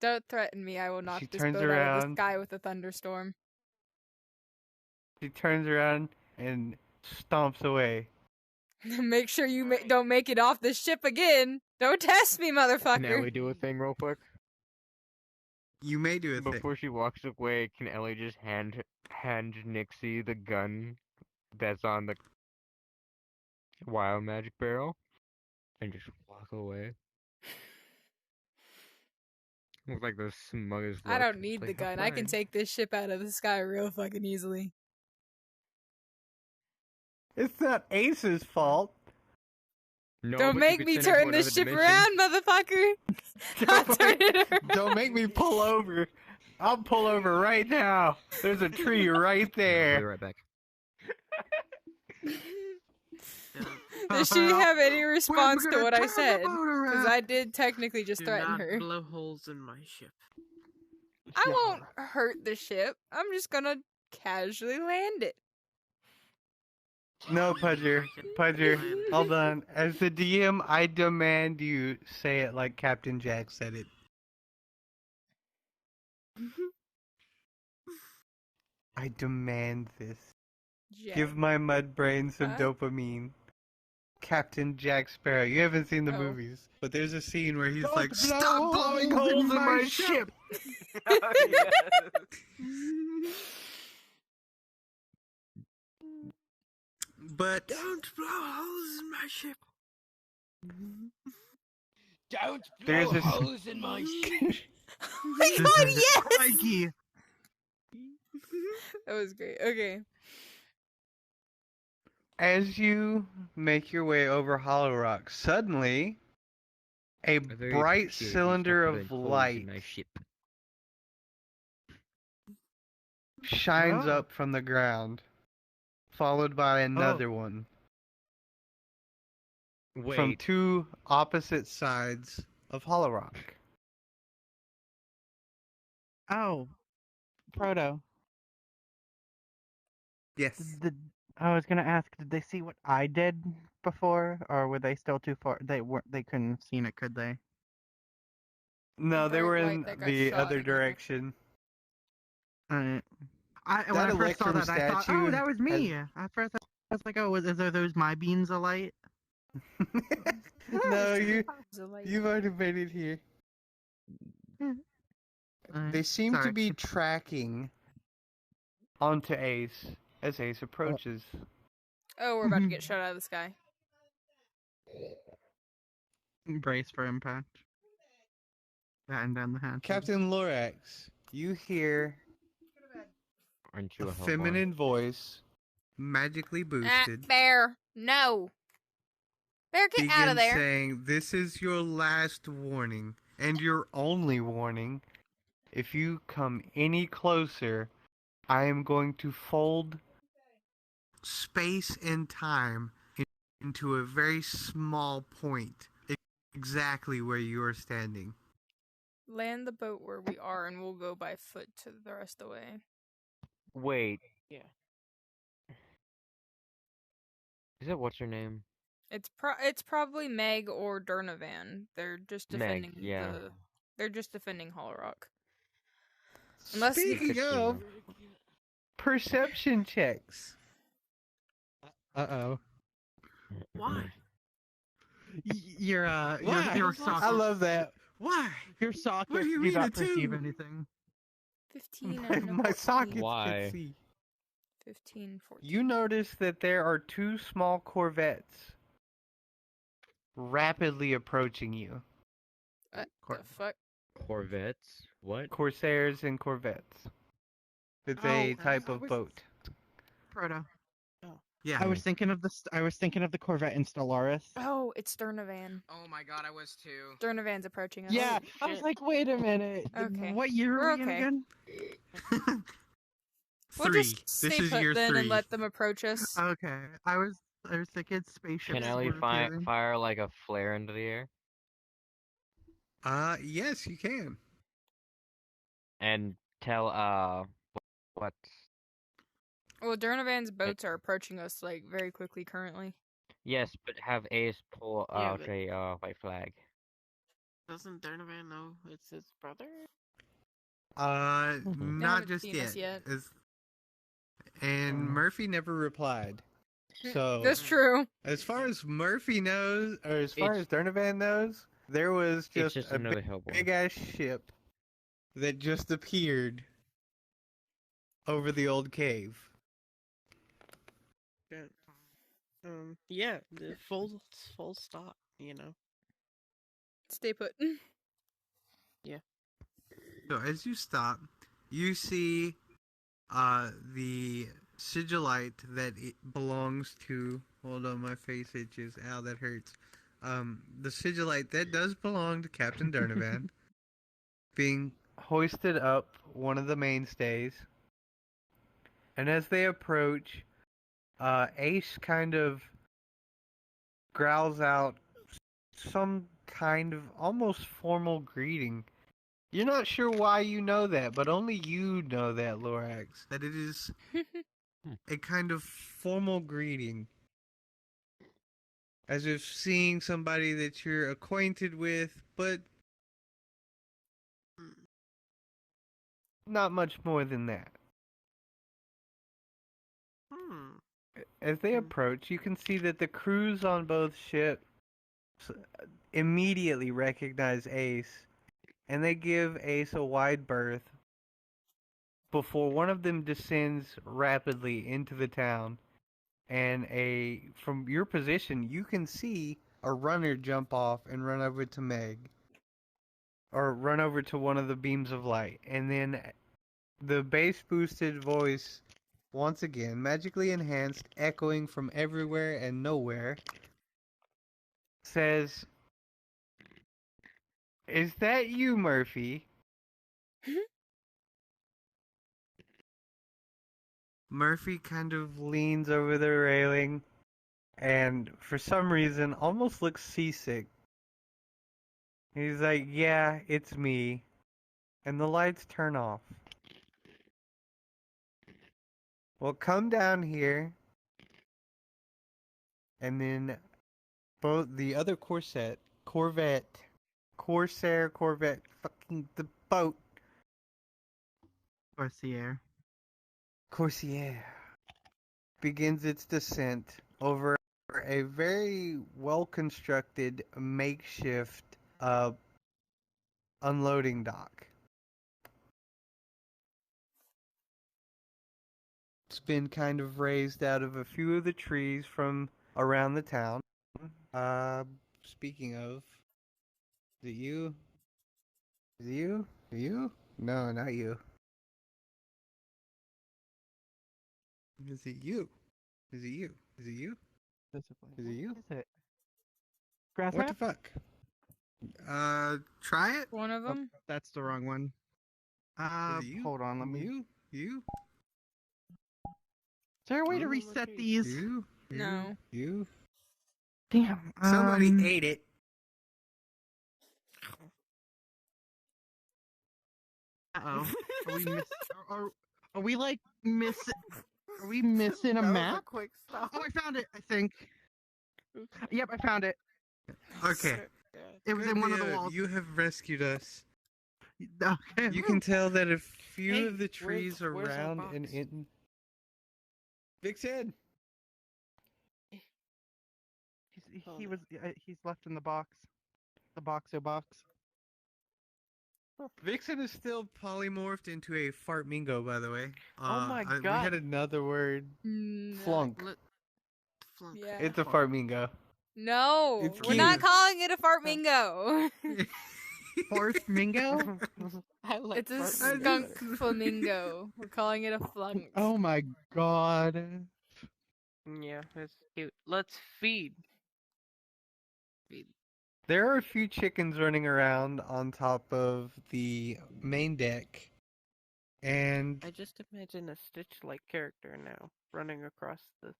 Don't threaten me, I will knock She this turns boat out of the around. sky with a thunderstorm. She turns around and stomps away. Make sure you don't make it off the ship again. Don't test me, motherfucker. Can Ellie do a thing real quick? You may do a thing. Before she walks away, can Ellie just hand Nixie the gun that's on the wild magic barrel and just walk away? Look like the smuggest I look. don't It's need like, the gun. "Oh, I can fine." take this ship out of the sky real fucking easily. It's not Ace's fault. No, Don't but you make could me send it to turn this another ship dimension. around, motherfucker. I'll turn it around. Don't make me pull over. I'll pull over right now. There's a tree right I'll be there. right back. Does she have any response to what I said? Because Because I did technically just Do threaten not her. blow holes in my ship. I won't hurt the ship. I'm just gonna casually land it. No, Pudger. Pudger, hold on. As the DM, I demand you say it like Captain Jack said it. I demand this. Jack. Give my mud brain some Huh? dopamine. Captain Jack Sparrow. You haven't seen the Oh. movies, but there's a scene where he's Don't like, blow "Stop blowing holes holes in in my my ship." ship." Oh, yes. But Don't blow holes in my ship. Don't blow There's a s- holes in my ship. Oh my god, yes! Crikey. That was great. Okay. as you make your way over Hollow Rock, suddenly a I very bright appreciate you cylinder stopping of putting holes light in my ship. shines Oh. up from the ground, followed by another one Wait, from two opposite sides of Hollow Rock. Oh. Proto. Yes. I was gonna ask, did they see what I did before, or were they still too far? They weren't. They couldn't have seen it, could they? No, they Bright were light in that got the shot other again. direction. When I That first saw Electrum that, I thought, statue oh, that was me. has- At first, I was like, oh, are those my beams of light? No, Is it like- you've already made it here. They seem to sorry. be tracking onto Ace as Ace approaches. Oh, we're about to get shot out of the sky. Brace for impact. Batten down the hatch. Captain Lorax, you hear Into a a hellbarn. feminine voice, magically boosted, Bear, no. Bear, get out of begins there. saying, "This is your last warning, and your only warning. If you come any closer, I am going to fold space and time into a very small point, exactly where you are standing." Land the boat where we are, and we'll go by foot to the rest of the way. Wait, Yeah. is that what's her name? It's probably Meg or Durnavan. They're just Meg, defending yeah. They're just defending Hollow Rock. Unless Speaking of perception checks. Uh-oh. Why? Your Why? socket. I love that. Why? Your socket What do you do mean not a perceive two? anything. 15 My, and a my 14. sockets Why? can see. 15, 14. You notice that there are two small corvettes rapidly approaching you. What the fuck? Corvettes? What? Corsairs and corvettes. It's a type of boat. Proto. Yeah. I was thinking of the Corvette in Stellaris. Oh, it's Durnavan. Oh my god, I was too. Durnavan's approaching us. Yeah, Oh, I was shit. like, wait a minute. Okay. What year We're are we in okay. again? We'll Three. just This stay is put year then 3. and let them approach us. Okay, I was thinking spaceships. Can Ellie were appearing. fire like a flare into the air? Yes, you can. And tell, what? Well, Durnavan's boats are approaching us like very quickly currently. Yes, but have Ace pull Yeah, out but- a, white flag. Doesn't Durnavan know it's his brother? Not haven't just seen us yet. And Murphy never replied. So That's true. as far as Murphy knows, or as far It's- as Durnavan knows, there was It's just just a another hellboy. big ass ship that just appeared over the old cave. Yeah. Yeah, the full stop, you know. Stay put. So as you stop, you see the sigillite that it belongs to. Hold on, my face itches. Ow, that hurts. The sigillite that does belong to Captain Durnavan being hoisted up one of the mainstays. And as they approach, Ace kind of growls out some kind of almost formal greeting. You're not sure why you know that, but only you know that, Lorax. That it is a kind of formal greeting. As if seeing somebody that you're acquainted with, but not much more than that. As they approach, you can see that the crews on both ships immediately recognize Ace, and they give Ace a wide berth before one of them descends rapidly into the town. And from your position, you can see a runner jump off and run over to Meg. Or run over to one of the beams of light. And then the bass boosted voice, once again, magically enhanced, echoing from everywhere and nowhere, says, "Is that you, Murphy?" Murphy kind of leans over the railing and, for some reason, almost looks seasick. He's like, "Yeah, it's me." And the lights turn off. "Well, come down here." And then both the other Corsair, fucking the boat. Corsair begins its descent over a very well-constructed makeshift unloading dock. It's been kind of raised out of a few of the trees from around the town. Speaking of, is it you? Is it you? No, not you. Is it you? Is it you? Is it you? Discipline. Is it you? What is it? Grass What the map? fuck? Try it. One of Oh, them. that's the wrong one. Is it you? Hold on, let me. You? Is there a way to Oh, reset jeez. these? You? No. You? Damn. Somebody ate it. Uh-oh. Are we miss? Are we like missing? Are we missing a That was map? quick stop. Oh, I found it. I think. Yep, I found it. Okay. It was Good in one of the deal. walls. You have rescued us. Okay. You can tell that a few Hey, of the trees where's our around and box? in. Vixen! He's left in the box. The boxo box. Vixen is still polymorphed into a fartmingo, by the way. Oh my We God. had another word. Flunk. Flunk. Yeah. It's a fartmingo. No, It's we're not cute. calling it a fart mingo. Fourth Mingo? I like It's a fart skunk mingo. flamingo. We're calling it a flunk. Oh my god. Yeah, it's cute. Let's feed. There are a few chickens running around on top of the main deck. And I just imagine a Stitch-like character now running across the.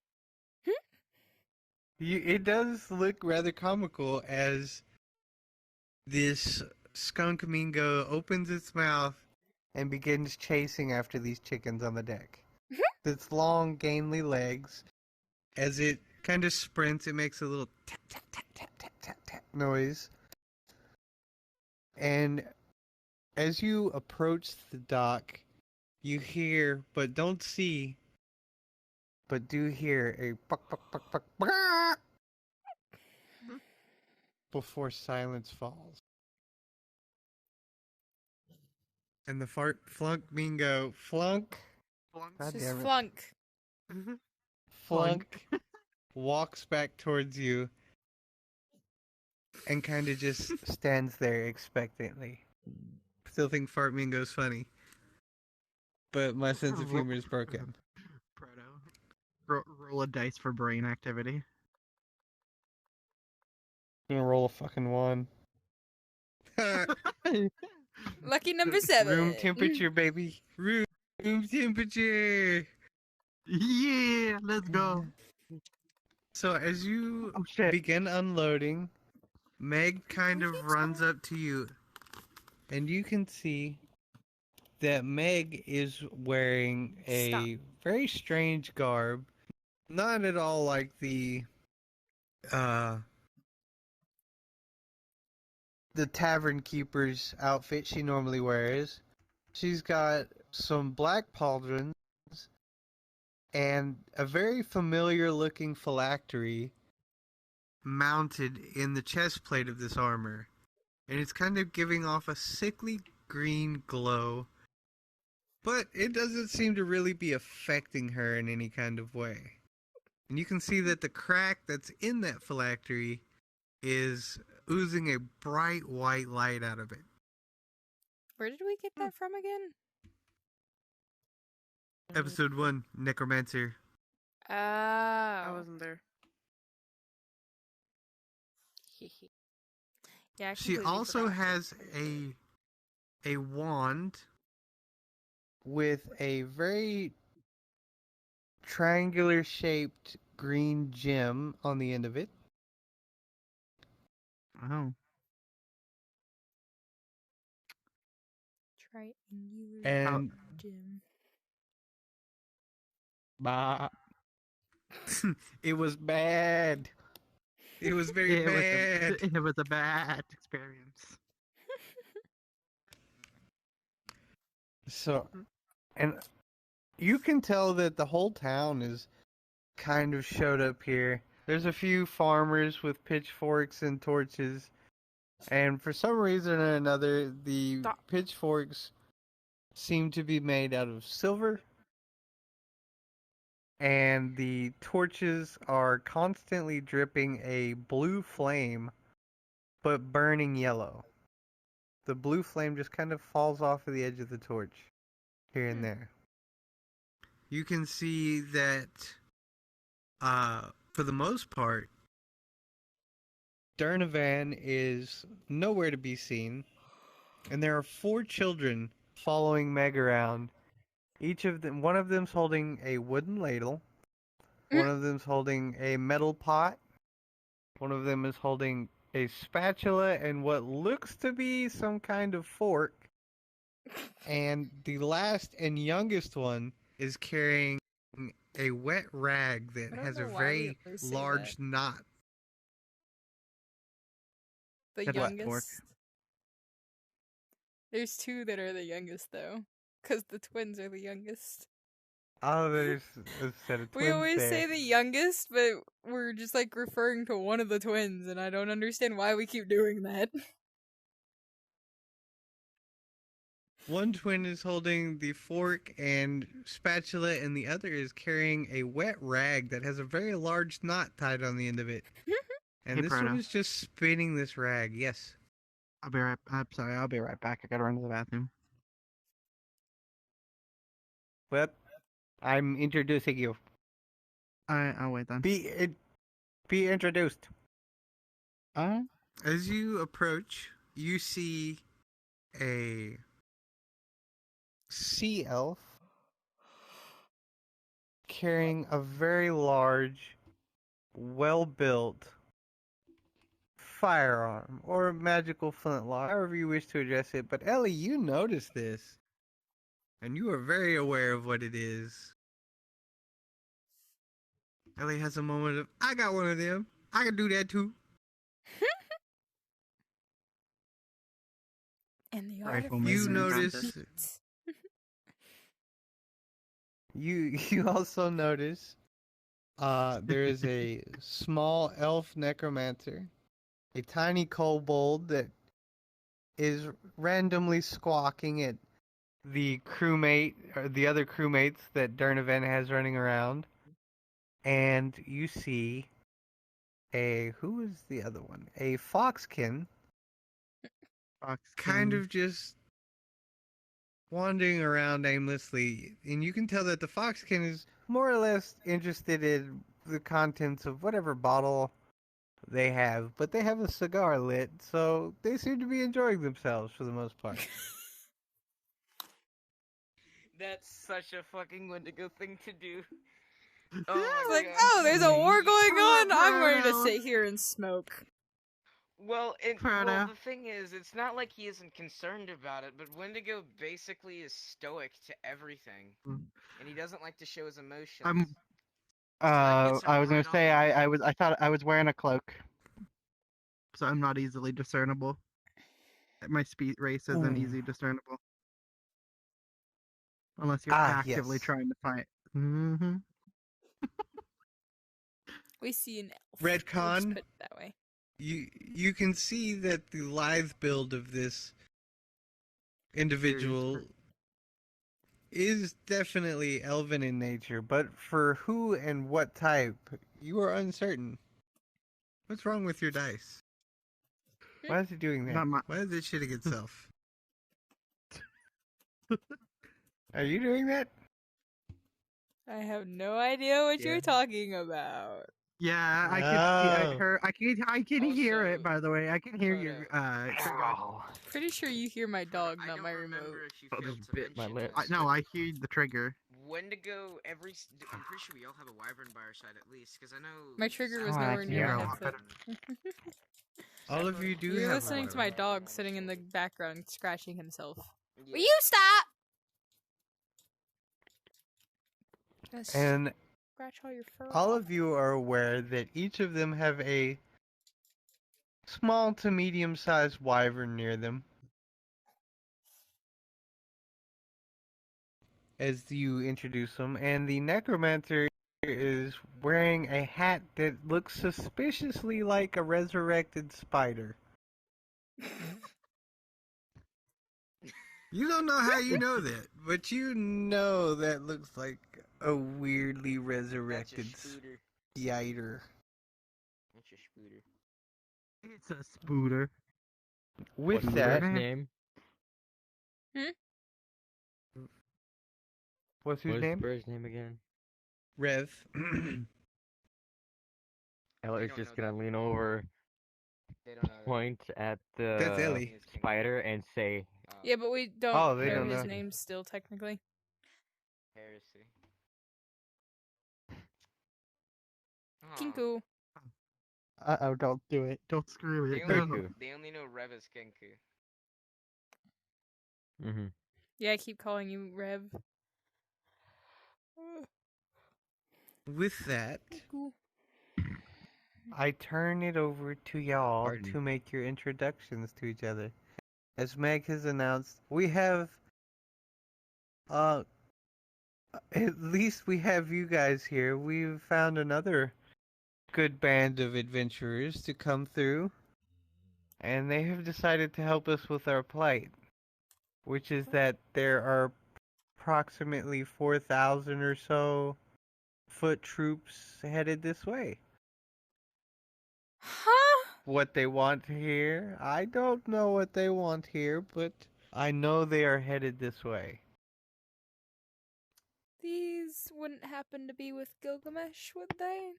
it does look rather comical as this skunk mingo opens its mouth and begins chasing after these chickens on the deck. Its long, gainly legs, as it kind of sprints, it makes a little tap, tap, tap, tap, tap, tap, tap noise. And as you approach the dock, you hear, but don't see, but do hear a buck, buck, buck, buck, buck, before silence falls. And the flunk mingo, flunk, God It's just damn it. flunk. Flunk walks back towards you and kind of just stands there expectantly. Still think Fart Mingo's funny, but my sense of humor is broken. Proto. Roll a dice for brain activity. I'm gonna roll a fucking 1. Lucky number 7. Room temperature, baby. Room temperature. Yeah, let's go. So as you Oh shit. begin unloading, Meg kind What of are you runs talking- up to you, and you can see that Meg is wearing a very strange garb. Not at all like the tavern keeper's outfit she normally wears. She's got some black pauldrons and a very familiar looking phylactery mounted in the chest plate of this armor. And it's kind of giving off a sickly green glow. But it doesn't seem to really be affecting her in any kind of way. And you can see that the crack that's in that phylactery is oozing a bright white light out of it. Where did we get that from again? Episode 1, Necromancer. Oh. I wasn't there. Yeah, I She completely also forgot. has a wand with a very triangular shaped green gem on the end of it. Oh. Triangular And gem. Bah. it was bad. It was very bad. It was a bad experience. So, and you can tell that the whole town is kind of showed up here. There's a few farmers with pitchforks and torches, and for some reason or another, the Stop. pitchforks seem to be made out of silver, and the torches are constantly dripping a blue flame, but burning yellow. the blue flame just kind of falls off of the edge of the torch, here and there. You can see that, for the most part, Durnavan is nowhere to be seen, and there are 4 children following Meg around. One of them's holding a wooden ladle, one of them's holding a metal pot, one of them is holding a spatula and what looks to be some kind of fork, and the last and youngest one is carrying a wet rag that I don't has a know why we very always say large knot. The Good luck, Mork. youngest. There's 2 that are the youngest though, because the twins are the youngest. Oh, there's a set of twins We always there. say the youngest, but we're just like referring to one of the twins, and I don't understand why we keep doing that. One twin is holding the fork and spatula, and the other is carrying a wet rag that has a very large knot tied on the end of it. And Hey, this Proto. one is just spinning this rag. Yes. I'll be right. I'm sorry. I'll be right back. I gotta run to the bathroom. Well, I'm introducing you. I'll wait then. Be introduced. Uh, As you approach, you see a sea elf carrying a very large, well-built firearm or magical flintlock, however you wish to address it. But Ellie, you notice this, and you are very aware of what it is. Ellie has a moment of, I got one of them. I can do that too. And the Rifleman You and notice. You also notice there is a small elf necromancer, a tiny kobold that is randomly squawking at the crewmate or the other crewmates that Durnavan has running around, and you see who is the other one? A foxkin, kind of just wandering around aimlessly, and you can tell that the foxkin is more or less interested in the contents of whatever bottle they have, but they have a cigar lit, so they seem to be enjoying themselves for the most part. That's such a fucking Wendigo thing to do. It's Oh my like, God. oh, there's a war going on. I'm ready to Proto. sit here and smoke. Well, Proto. the thing is, it's not like he isn't concerned about it, but Wendigo basically is stoic to everything, Mm. and he doesn't like to show his emotions. I'm. Like, it's I was gonna right say on. I thought I was wearing a cloak, so I'm not easily discernible. My race isn't Ooh. easy discernible, unless you're Ah, actively yes. trying to fight. Mm-hmm. We see an elf. We'll just Redcon, put it that way. you can see that the lithe build of this individual is definitely elven in nature, but for who and what type, you are uncertain. What's wrong with your dice? Why is it doing that? Not my. Why is it shitting itself? Are you doing that? I have no idea what Yeah. you're talking about. Yeah, I can. Oh. I can hear it. Also, By the way, I can hear your. Ow. Pretty sure you hear my dog, I not don't my remember remote. if you Oh, failed just to bit my mention lip. this, No, but I hear the trigger. Wendigo, I'm pretty sure we all have a wyvern by our side at least, because I know... My trigger was Oh, nowhere near my yeah. headset. All of you do You're have listening to one. my dog sitting in the background scratching himself. Yeah. Will you stop? Just And scratch all your fur all off. of you are aware that each of them have a small to medium-sized wyvern near them. As you introduce them, and the necromancer is wearing a hat that looks suspiciously like a resurrected spider. You don't know how you know that, but you know that looks like a weirdly That's a resurrected spooter. spider. That's a spooter. It's a spooter. With What's the that, first name? What's his What's name? the bird's name again? Rev. Ella is don't just know gonna that. lean over, They don't know that. point at That's the Ellie. spider, and say, Yeah, but we don't Oh, they know don't his know. name still, technically. Heresy. Aw. Kinku. Uh-oh, don't do it. Don't screw They it. only, Kinku. they only know Rev as Kenku. Mm-hmm. Yeah, I keep calling you Rev. With that, Kinku. I turn it over to y'all Pardon. to make your introductions to each other. As Meg has announced, we have at least we have you guys here. We've found another good band of adventurers to come through, and they have decided to help us with our plight, which is that there are approximately 4,000 or so foot troops headed this way. Huh? What they want here, I don't know what they want here, but I know they are headed this way. These wouldn't happen to be with Gilgamesh, would they?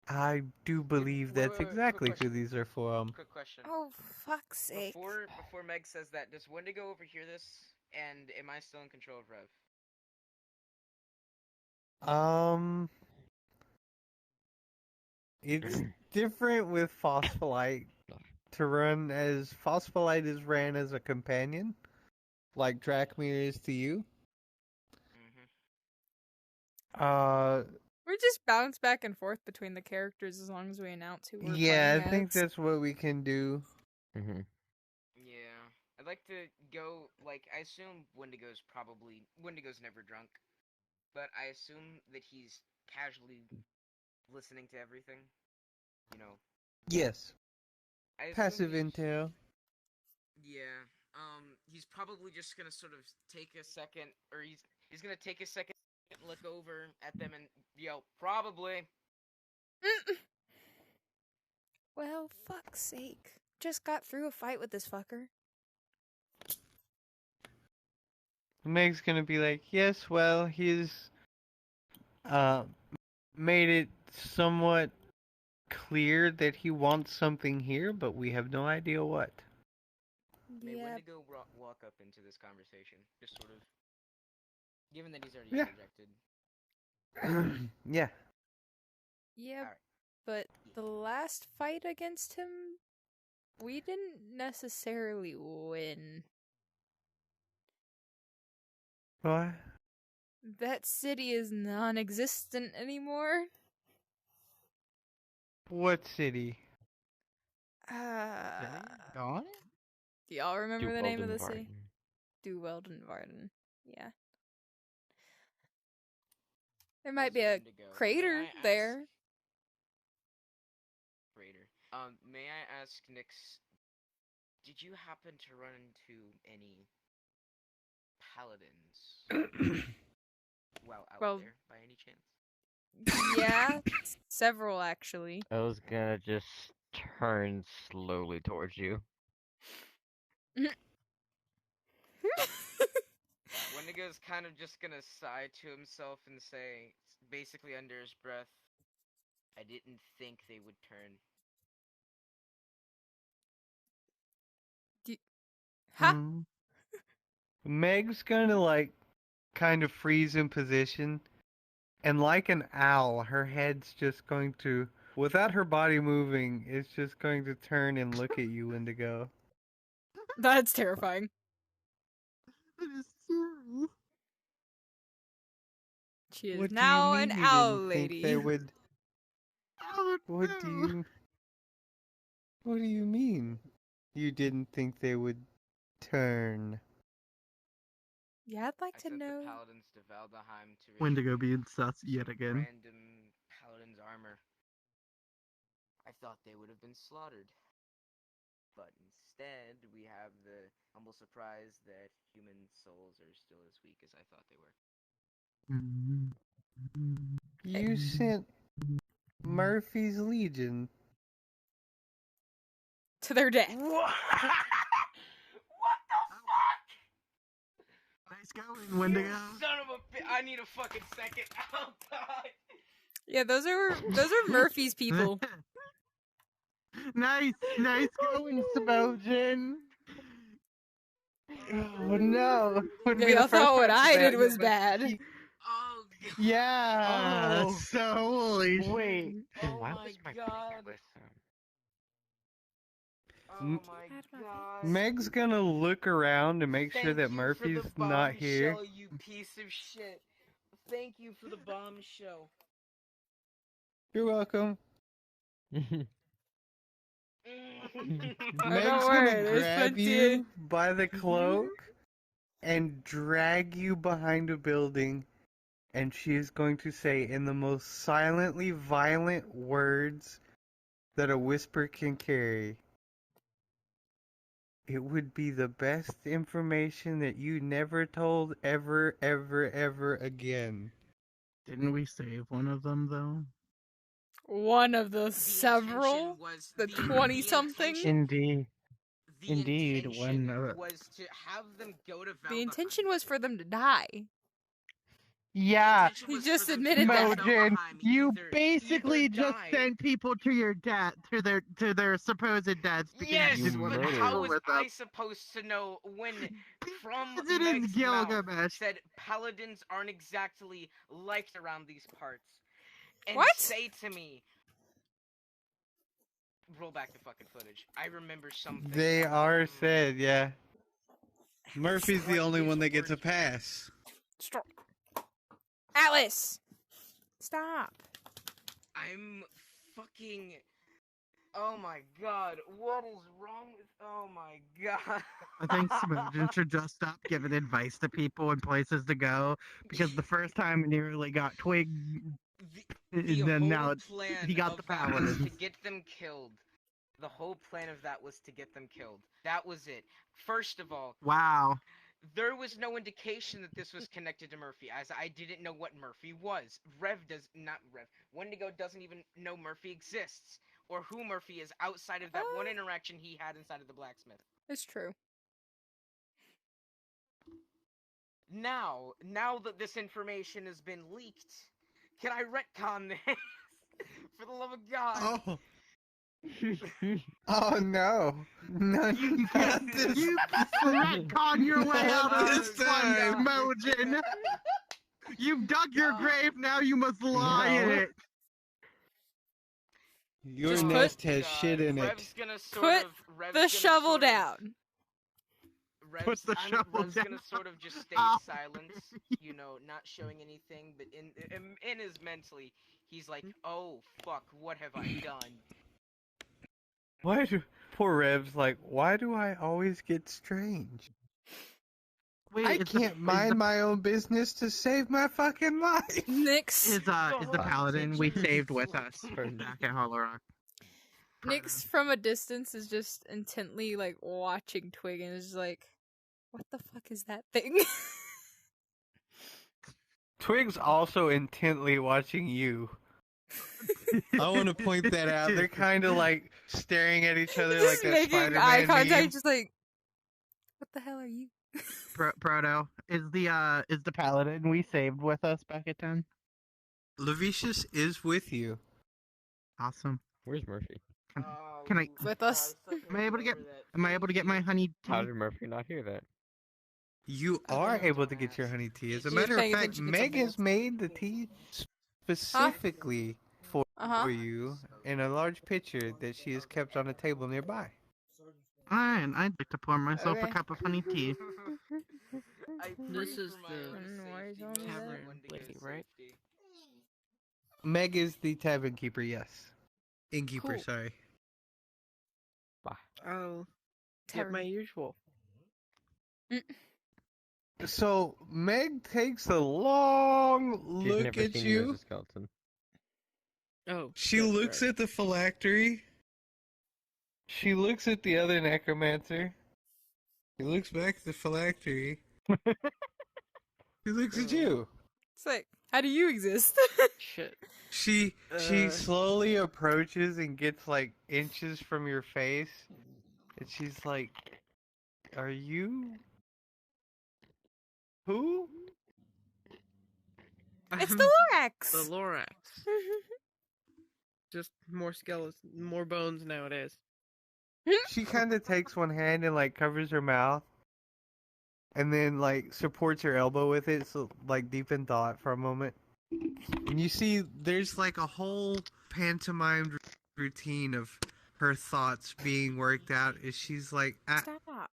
I do believe wait, that's wait, quick exactly who question. these are for. Quick question. Oh, fuck's sake. Before Meg says that, does Wendigo overhear this? And am I still in control of Rev? It's different with Phospholite. To run as Phospholite is ran as a companion, like Drachmir is to you. Mm-hmm. We just bounce back and forth between the characters as long as we announce who we're Yeah, I playing think as. that's what we can do. Mm-hmm. Yeah. I'd like to go, like, I assume Wendigo's never drunk. But I assume that he's casually listening to everything. You know. Yes. I assume Passive he's- intel. Yeah. He's probably just gonna sort of take a second, or he's gonna take a second, look over at them, and yell, "Probably." Well, fuck's sake. Just got through a fight with this fucker. Meg's gonna be like, yes, well, he's made it somewhat clear that he wants something here, but we have no idea what. May Yeah, Wendigo walk up into this conversation, just sort of, given that he's already Yeah. interjected. Yeah. yeah, Alright. but the last fight against him, we didn't necessarily win. What? That city is non-existent anymore. What city? Gone? Do y'all remember the name of the city? Duweldonvarden. Duweldonvarden. Yeah. There might be a crater there. Crater. May I ask, Nyx, did you happen to run into any paladins while out Well- there, by any chance? Yeah, several actually. I was gonna just turn slowly towards you. Wendigo's kind of just gonna sigh to himself and say, basically under his breath, I didn't think they would turn. Ha! Hmm. Meg's gonna, like, kind of freeze in position, and like an owl, her head's just going to, without her body moving, it's just going to turn and look at you, Indigo. That's terrifying. That is scary. She is What do you now mean an you owl didn't lady. think they would? Oh, What no. do you? What do you mean? You didn't think they would turn? Yeah, I'd like I to sent know. the paladins to Valdeheim to Wendigo retrieve being sus yet some again. random paladin's armor. I thought they would have been slaughtered. But instead, we have the humble surprise that human souls are still as weak as I thought they were. You sent Murphy's Legion. To their death. Nice going, Wendigo. Son of a I need a fucking second. Oh god. Yeah, those are Murphy's people. Nice going, Samojan. Oh no! Wouldn't Yeah, be the y'all first thought what time I that, did was but- bad. Oh god. Yeah. Oh. So holy Wait, shit. then Oh why my was my God. with Oh my god. Meg's gonna look around to make sure Thank that you Murphy's for the not here. bombshell, you piece of shit. Thank you for the bombshell. You're welcome. him? Oh, Meg's don't gonna worry, there's grab plenty. you by the cloak and drag you behind a building, and she is going to say in the most silently violent words that a whisper can carry. It would be the best information that you never told ever, ever, ever again. Didn't we save one of them though? One of the The several, intention was the the 20-something. intention- Indeed. The Indeed, intention when, was to have them go to Valdeheim. The intention was for them to die. Yeah, The intention He was just for them to admitted go to that. Mojen, Valdeheim, you either- basically either just die- sent people to your death, to their supposed deaths because Yes, you didn't want but to murdered how deal was with I them. supposed to know when from Because it is Meg's mouth Gilgamesh. said paladins aren't exactly liked around these parts? And What? say to me, roll back the fucking footage. I remember something. They that- are said, yeah. Murphy's the What only his one that gets a words were. pass. Stop. Alice! Stop. I'm fucking. Oh my god, what is wrong with. Oh my god. I think Smojan should just stop giving advice to people and places to go because the first time he nearly got Twig, The and then whole now plan he got of the that was paladins. to get them killed. The whole plan of that was to get them killed. That was it. First of all, Wow. there was no indication that this was connected to Murphy, as I didn't know what Murphy was. Wendigo doesn't even know Murphy exists, or who Murphy is outside of that one interaction he had inside of the blacksmith. It's true. Now that this information has been leaked, can I retcon this? For the love of God. Oh, Oh no. No, You not can't. this. You retcon your way out of This this one, time. Smojan. You've dug your No. grave, now you must lie in No. it. Your Just nest put- has shit in it. Rev's gonna sort Put of, Rev's The gonna shovel sort of- down. Rev's, the shovel Rev's gonna down. sort of just stay Ow. silent, not showing anything, but in his mentally, he's like, oh fuck, what have I done? Why do poor Rev's like, why do I always get strange? Wait, I is can't mind my own business to save my fucking life. Nyx. Is the paladin we Pictures. saved with us back at Hollow Rock? Nyx from a distance is just intently like watching Twig and is just like, what the fuck is that thing? Twig's also intently watching you. I want to point that out. They're kind of like staring at each other like just that making Spider-Man eye contact, meme. just like, what the hell are you? Proto, is the paladin we saved with us back at 10? Levicius is with you. Awesome. Where's Murphy? Can I- With us? Am I able to get- Am I able to get my honey tea? How did Murphy not hear that? You I are don't know, able to don't get your ask. honey tea. As a She was matter of paying fact, attention, gets a Meg has bowl. made the tea specifically for Uh-huh. you in a large pitcher that she has kept on a table nearby. Alright, I'd like to pour myself Okay. a cup of honey tea. This is the tavern lady, right? Meg is the tavern keeper, yes. Innkeeper, Cool. sorry. I'll get my usual. So Meg takes a long She's look never at seen you as you. a skeleton. Oh, she that's looks right. at the phylactery. She looks at the other necromancer. She looks back at the phylactery. She looks at you. It's like, how do you exist? Shit. She Uh. slowly approaches and gets like inches from your face, and she's like, "Are you Who? It's the The Lorax. Lorax. Just more skeletons, more bones nowadays. She kind of takes one hand and like covers her mouth, and then like supports her elbow with it, so like deep in thought for a moment. And you see, there's like a whole pantomimed routine of her thoughts being worked out as she's like, Stop.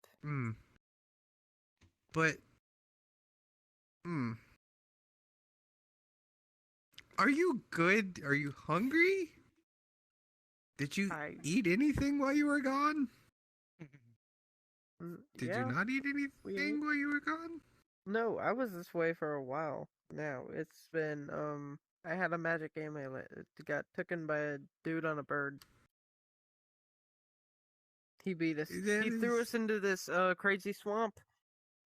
but, are you good? Are you hungry? Did you eat anything while you were gone? Did you not eat anything while you were gone? No, I was this way for a while now. It's been, I had a magic amulet. It got taken by a dude on a bird. He beat us. That He threw is- us into this, crazy swamp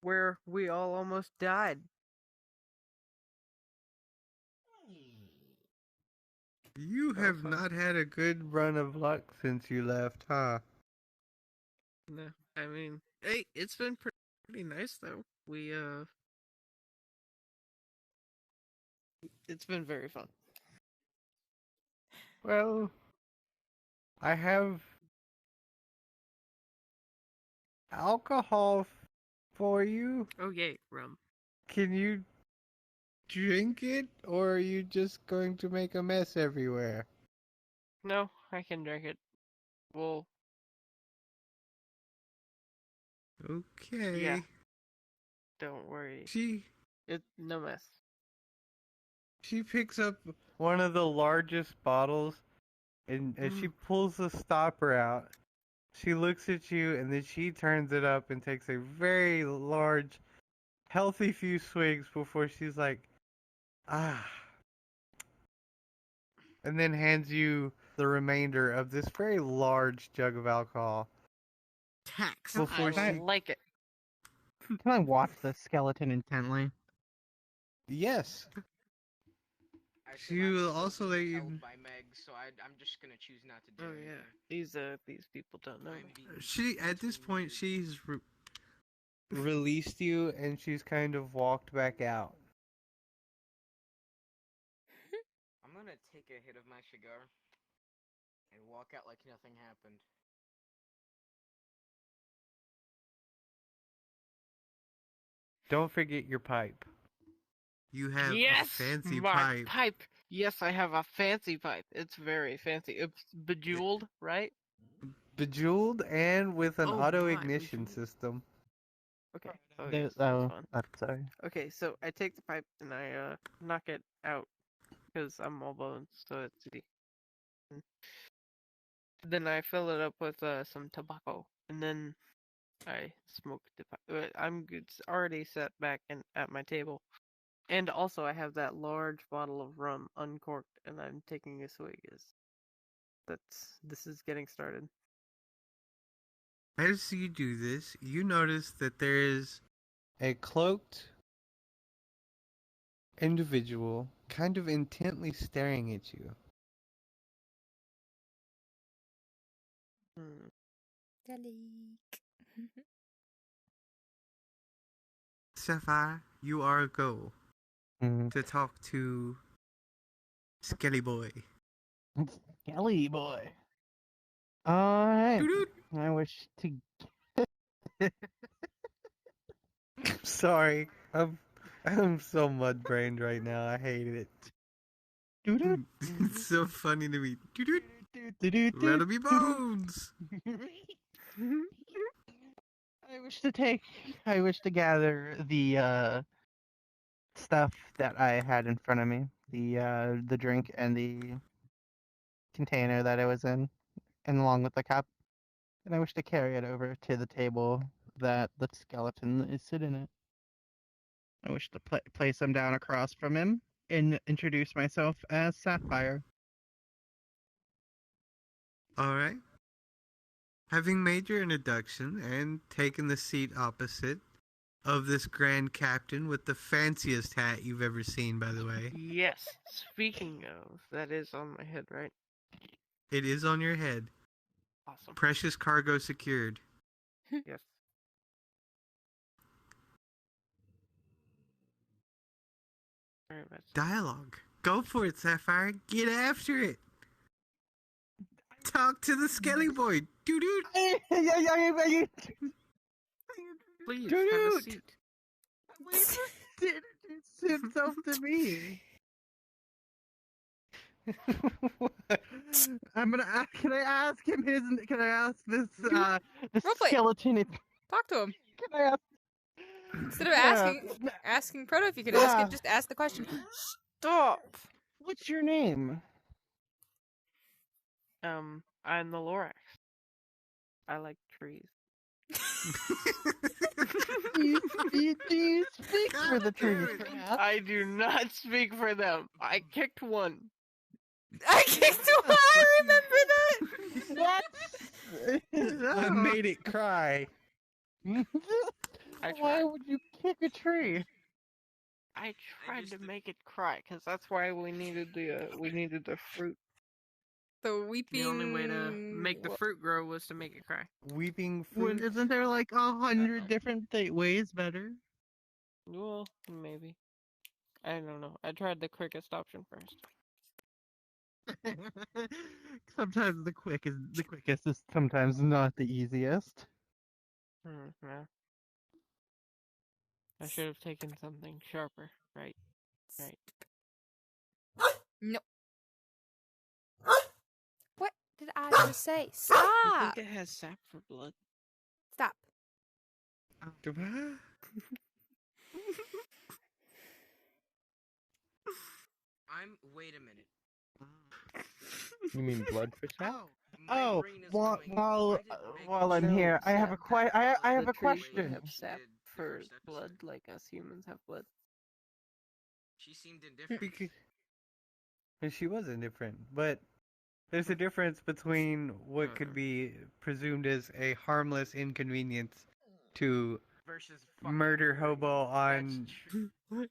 where we all almost died. You have not had a good run of luck since you left, huh? No, I mean, hey, it's been pretty nice though. It's been very fun. Well, I have alcohol for you. Oh yay, rum. Can you drink it, or are you just going to make a mess everywhere? No, I can drink it. Well, Okay. yeah. Don't worry. It's no mess. She picks up one of the largest bottles, and as she pulls the stopper out, she looks at you, and then she turns it up and takes a very large, healthy few swigs before she's like, ah. And then hands you the remainder of this very large jug of alcohol. Tax. Before I she... like it. Can I watch the skeleton intently? Yes. I She feel I'm will still also being let you... held by Meg, so I'm just gonna choose not to do Oh anything. yeah, these people don't know. I'm being She, at this between point, you. she's released you, and she's kind of walked back out. I'm gonna take a hit of my cigar and walk out like nothing happened. Don't forget your pipe. You have Yes, a fancy my pipe. Yes, I have a fancy pipe. It's very fancy. It's bejeweled, right? Bejeweled and with an Oh auto my, ignition bejeweled. system. Okay. Oh yes, Oh, that's fun. I'm sorry. Okay, so I take the pipe and I knock it out because I'm all bones, so it's easy. Then I fill it up with some tobacco, and then I smoke the pipe. It's already set back at my table, and also I have that large bottle of rum uncorked, and I'm taking a swig. This is getting started. As you do this, you notice that there is a cloaked individual kind of intently staring at you. Sapphire, you are a go to talk to Skelly Boy. Skelly boy. Alright. Doo-doo. I wish to. Sorry, I'm so mud brained right now. I hate it. It's so funny to me. Doo-doo. Rattle me bones. I wish to gather the stuff that I had in front of me. The drink and the container that it was in, and along with the cup. And I wish to carry it over to the table that the skeleton is sitting at. I wish to place him down across from him and introduce myself as Sapphire. Alright. Having made your introduction and taken the seat opposite of this grand captain with the fanciest hat you've ever seen, by the way. Yes. Speaking of, that is on my head, right? It is on your head. Awesome. Precious cargo secured. Yes. very much. Dialogue. Go for it, Sapphire. Get after it. Talk to the Skelly Boy. Doo-doo. Please Dude! have a seat. Introduce himself to me. I'm gonna ask. Can I ask him his? Can I ask this? This Roleplay. skeleton. Talk to him. Can I ask? Instead of Yeah. asking Proto if you can ask Yeah. it, just ask the question. Stop. What's your name? I'm the Lorax. I like trees. Do you speak for the trees? Perhaps? I do not speak for them. I kicked one. I kicked one. I remember that. What? I made it cry. I Why tried. would you kick a tree? I tried to make it cry, because that's why we needed the fruit. The weeping. The only way to make the fruit grow was to make it cry. Weeping Well, fruit. isn't there like 100 different ways better? Well, maybe. I don't know. I tried the quickest option first. Sometimes the quickest is sometimes not the easiest. Yeah. I should have taken something sharper. Right. No. What did I just say? I Stop. think it has sap for blood. Stop. Wait a minute. You mean blood for sap? My brain is while going, while why did Meg while I'm choose here, I have a sap I have The a trees question. have sap did the for first episode? blood, like us humans have blood. She seemed indifferent. Because she was indifferent, but there's a difference between what could be presumed as a harmless inconvenience to Versus fucking murder her. hobo on That's true.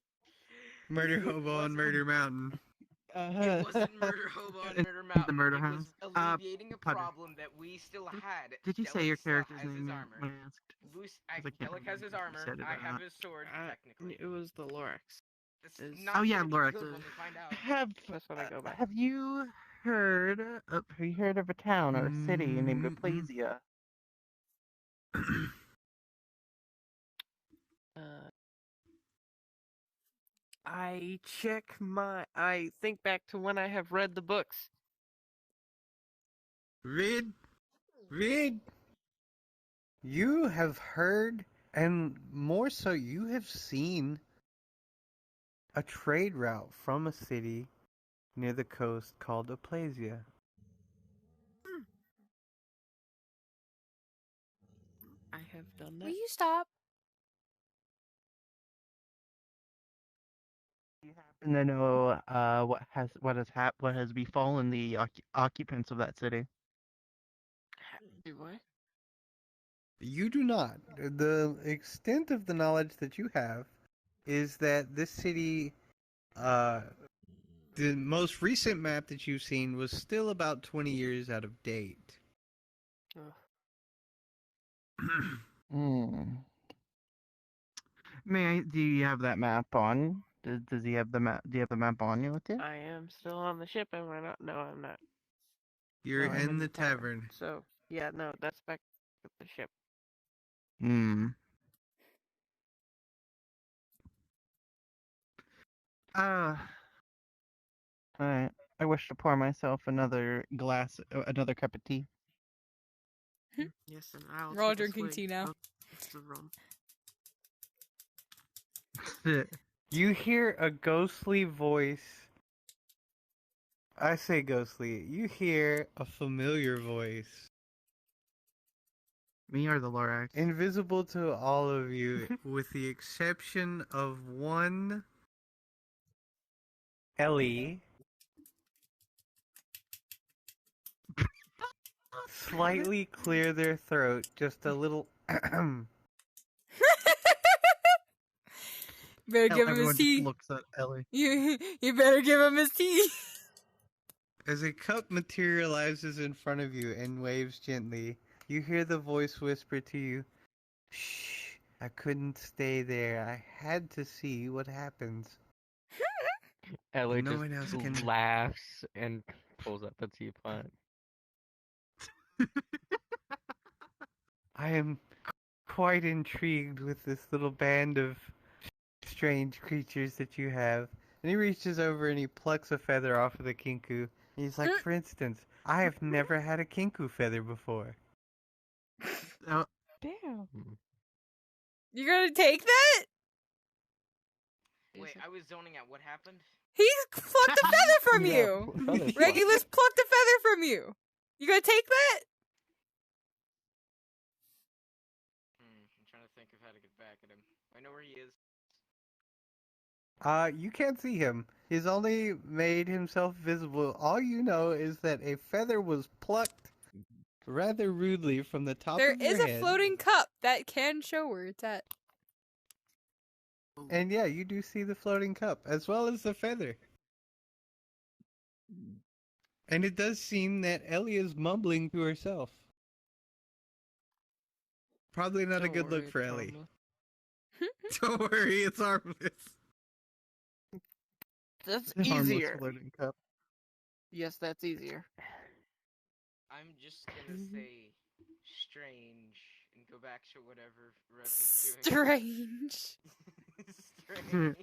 murder hobo on Murder Mountain. It wasn't murder hobo on Murder Mountain. The murder it house. was alleviating a Potter. problem that we still had. Did you say Delic your still character's has his name armor. when I asked? Luce, 'Cause I can't Delic has remember his if you armor. said it I or have not. his sword, technically. It was the Lorax. It's is- not Oh yeah, gonna be Lorax. good when we find out. That's what I go by. Have you heard of a town or a city named Mm-mm. Aplasia? I think back to when I have read the books. Rid, you have heard, and more so, you have seen a trade route from a city near the coast called Aplasia. I have done that. Will you stop? Do you happen to know what has befallen the occupants of that city? Do what? You do not. The extent of the knowledge that you have is that this city, the most recent map that you've seen was still about 20 years out of date. Ugh. Do you have that map on? Does he have the map? Do you have the map on you with you? I am still on the ship, am I not? No, I'm not. You're No, I'm in the tavern. So, yeah, no, that's back at the ship. Alright. I wish to pour myself another cup of tea. Yes, and I'll We're all take a drinking swig tea now. of the rum. You hear a ghostly voice. I say ghostly. You hear a familiar voice. Me or the Lorax? Invisible to all of you, with the exception of one Ellie. Slightly clear their throat, just a little. Better give him Everyone his just tea. looks at Ellie. You better give him his tea. As a cup materializes in front of you and waves gently, you hear the voice whisper to you, "Shh, I couldn't stay there. I had to see what happens." Ellie No just one else can- laughs and pulls up the teapot. I am quite intrigued with this little band of strange creatures that you have. And he reaches over and he plucks a feather off of the kinku. He's like, for instance, I have never had a kinku feather before. Oh, Damn. You're gonna take that? Wait, I was zoning out. What happened? He plucked a feather from Yeah, you. feather's Regulus plucked a feather from you. You gonna take that? I'm trying to think of how to get back at him. I know where he is. you can't see him. He's only made himself visible. All you know is that a feather was plucked rather rudely from the top There of your is a head. floating cup that can show where it's at. And yeah, you do see the floating cup, as well as the feather. And it does seem that Ellie is mumbling to herself. Probably not a Don't good look worry, for Ellie. harmless. Don't worry, it's harmless. That's Harmless easier. floating cup. Yes, that's easier. I'm just gonna say strange and go back to whatever Rev was doing. Strange. Strange.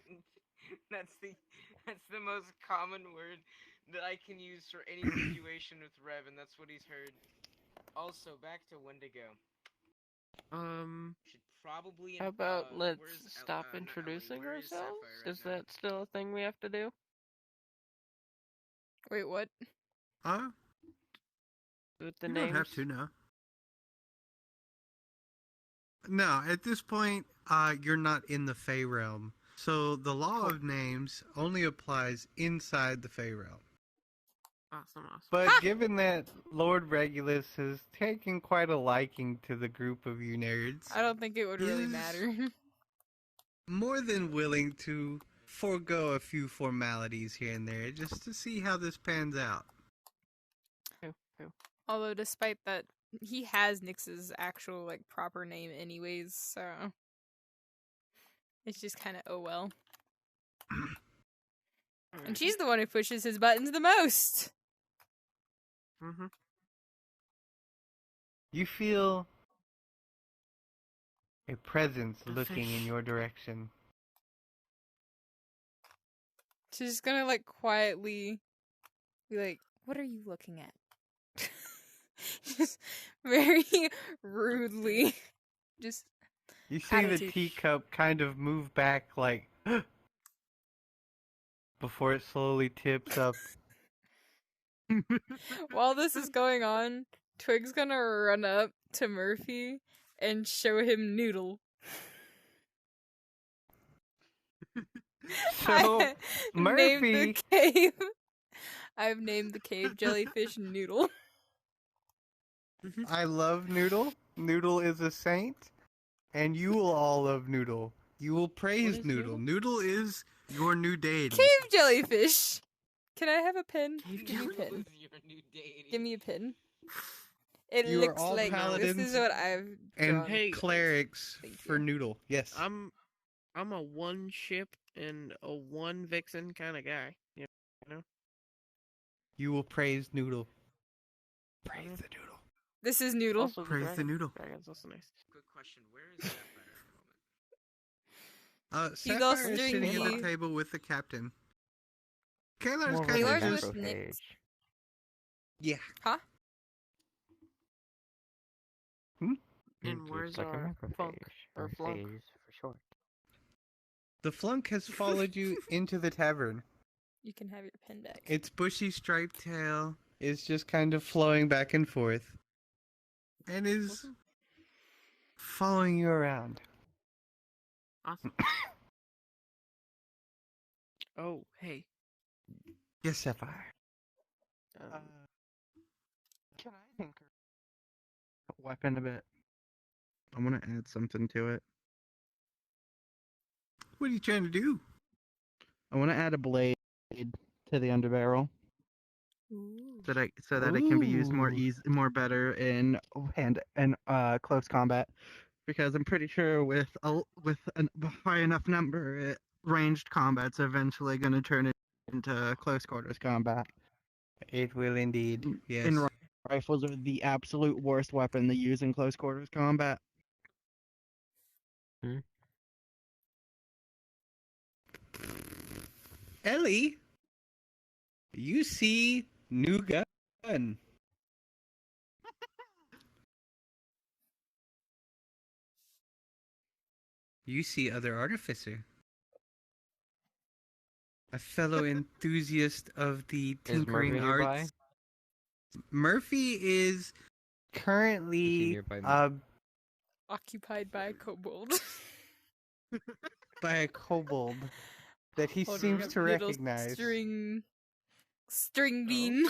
That's the most common word that I can use for any situation with Rev, and that's what he's heard. Also, back to Wendigo. Should probably. How about let's where's stop not Ellie, introducing where is ourselves? Sapphire right Is now? that still a thing we have to do? Wait, what? With the You names? don't have to, no. No, at this point, you're not in the Fey realm. So the law of names only applies inside the Fey realm. Awesome. But given that Lord Regulus has taken quite a liking to the group of you nerds, I don't think it would really Is- matter. more than willing to forego a few formalities here and there just to see how this pans out. Although, despite that, he has Nyx's actual, like, proper name anyways, so... It's just kind of, oh well. And she's the one who pushes his buttons the most! Mm-hmm. You feel a presence The looking in fish. your direction. She's just gonna, like, quietly be like, what are you looking at? Just very rudely. Just, You see the Attitude. teacup kind of move back like before it slowly tips up. while this is going on, Twig's gonna run up to Murphy and show him Noodle. So, I named Murphy, the cave. I've named the cave jellyfish Noodle. I love Noodle. Noodle is a saint, and you will all love Noodle. You will praise is Noodle. Noodle? Noodle is your new deity. Cave jellyfish. Can I have a pin? Cave Give me a pin. Your new deity. Give me a pin. It You are looks all like this paladins is what I've and drawn. Hey, clerics Thank for you. Noodle. Yes. I'm a one ship and a one vixen kind of guy. You know? You will praise Noodle. Praise the Noodle. This is Noodle. Also Praise the noodle. Dragons also nice. Quick question: where is Sapphire at the moment? He's also Sapphire is doing sitting at the- the table with the captain. Kalar's More of kind a Kalar's of with just... macrophage. Yeah. Huh? And It's where's like a our funk macrophage, or flunk? phase for short. The flunk has followed you into the tavern. You can have your pin back. Its bushy striped tail is just kind of flowing back and forth. And is following you around. Awesome. Oh, hey. Yes, Sapphire. Can I tinker a weapon a bit? I want to add something to it. What are you trying to do? I want to add a blade to the underbarrel Ooh. so that it can be used Ooh. more better in hand and close combat. Because I'm pretty sure with a high enough number, ranged combat's eventually going to turn into close quarters combat. It will indeed. Yes. And rifles are the absolute worst weapon to use in close quarters combat. Ellie, you see new gun. You see other artificer. A fellow enthusiast of the Is Murphy tinkering nearby? arts. Murphy is currently nearby me? Occupied by a kobold. by a kobold that he Holding seems a to little recognize. String bean.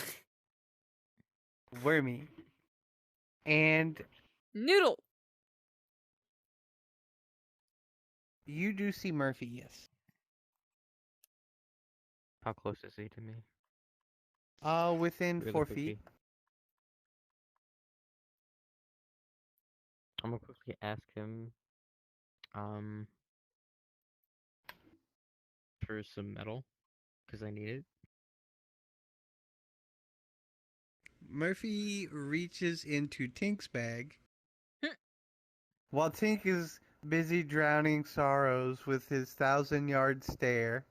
Wormy. And Noodle. you do see Murphy, yes. How close is he to me? Within Really 4 quickly. feet. I'm gonna quickly ask him, for some metal, because I need it. Murphy reaches into Tink's bag. While Tink is busy drowning sorrows with his 1,000-yard stare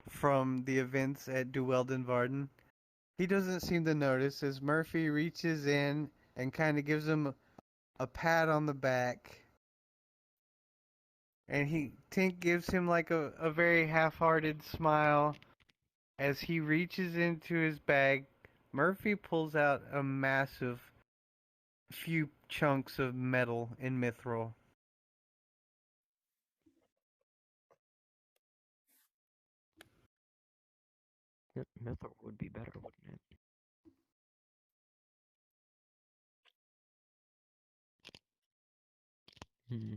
from the events at Duwelden Varden, he doesn't seem to notice as Murphy reaches in and kind of gives him a pat on the back. And Tink gives him like a very half-hearted smile. As he reaches into his bag, Murphy pulls out a massive few chunks of metal and mithril. Mithril would be better, wouldn't it? Hmm.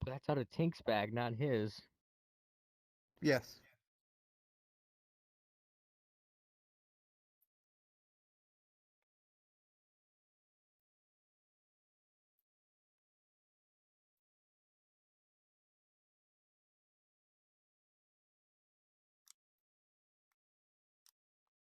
But that's out of Tink's bag, not his. Yes.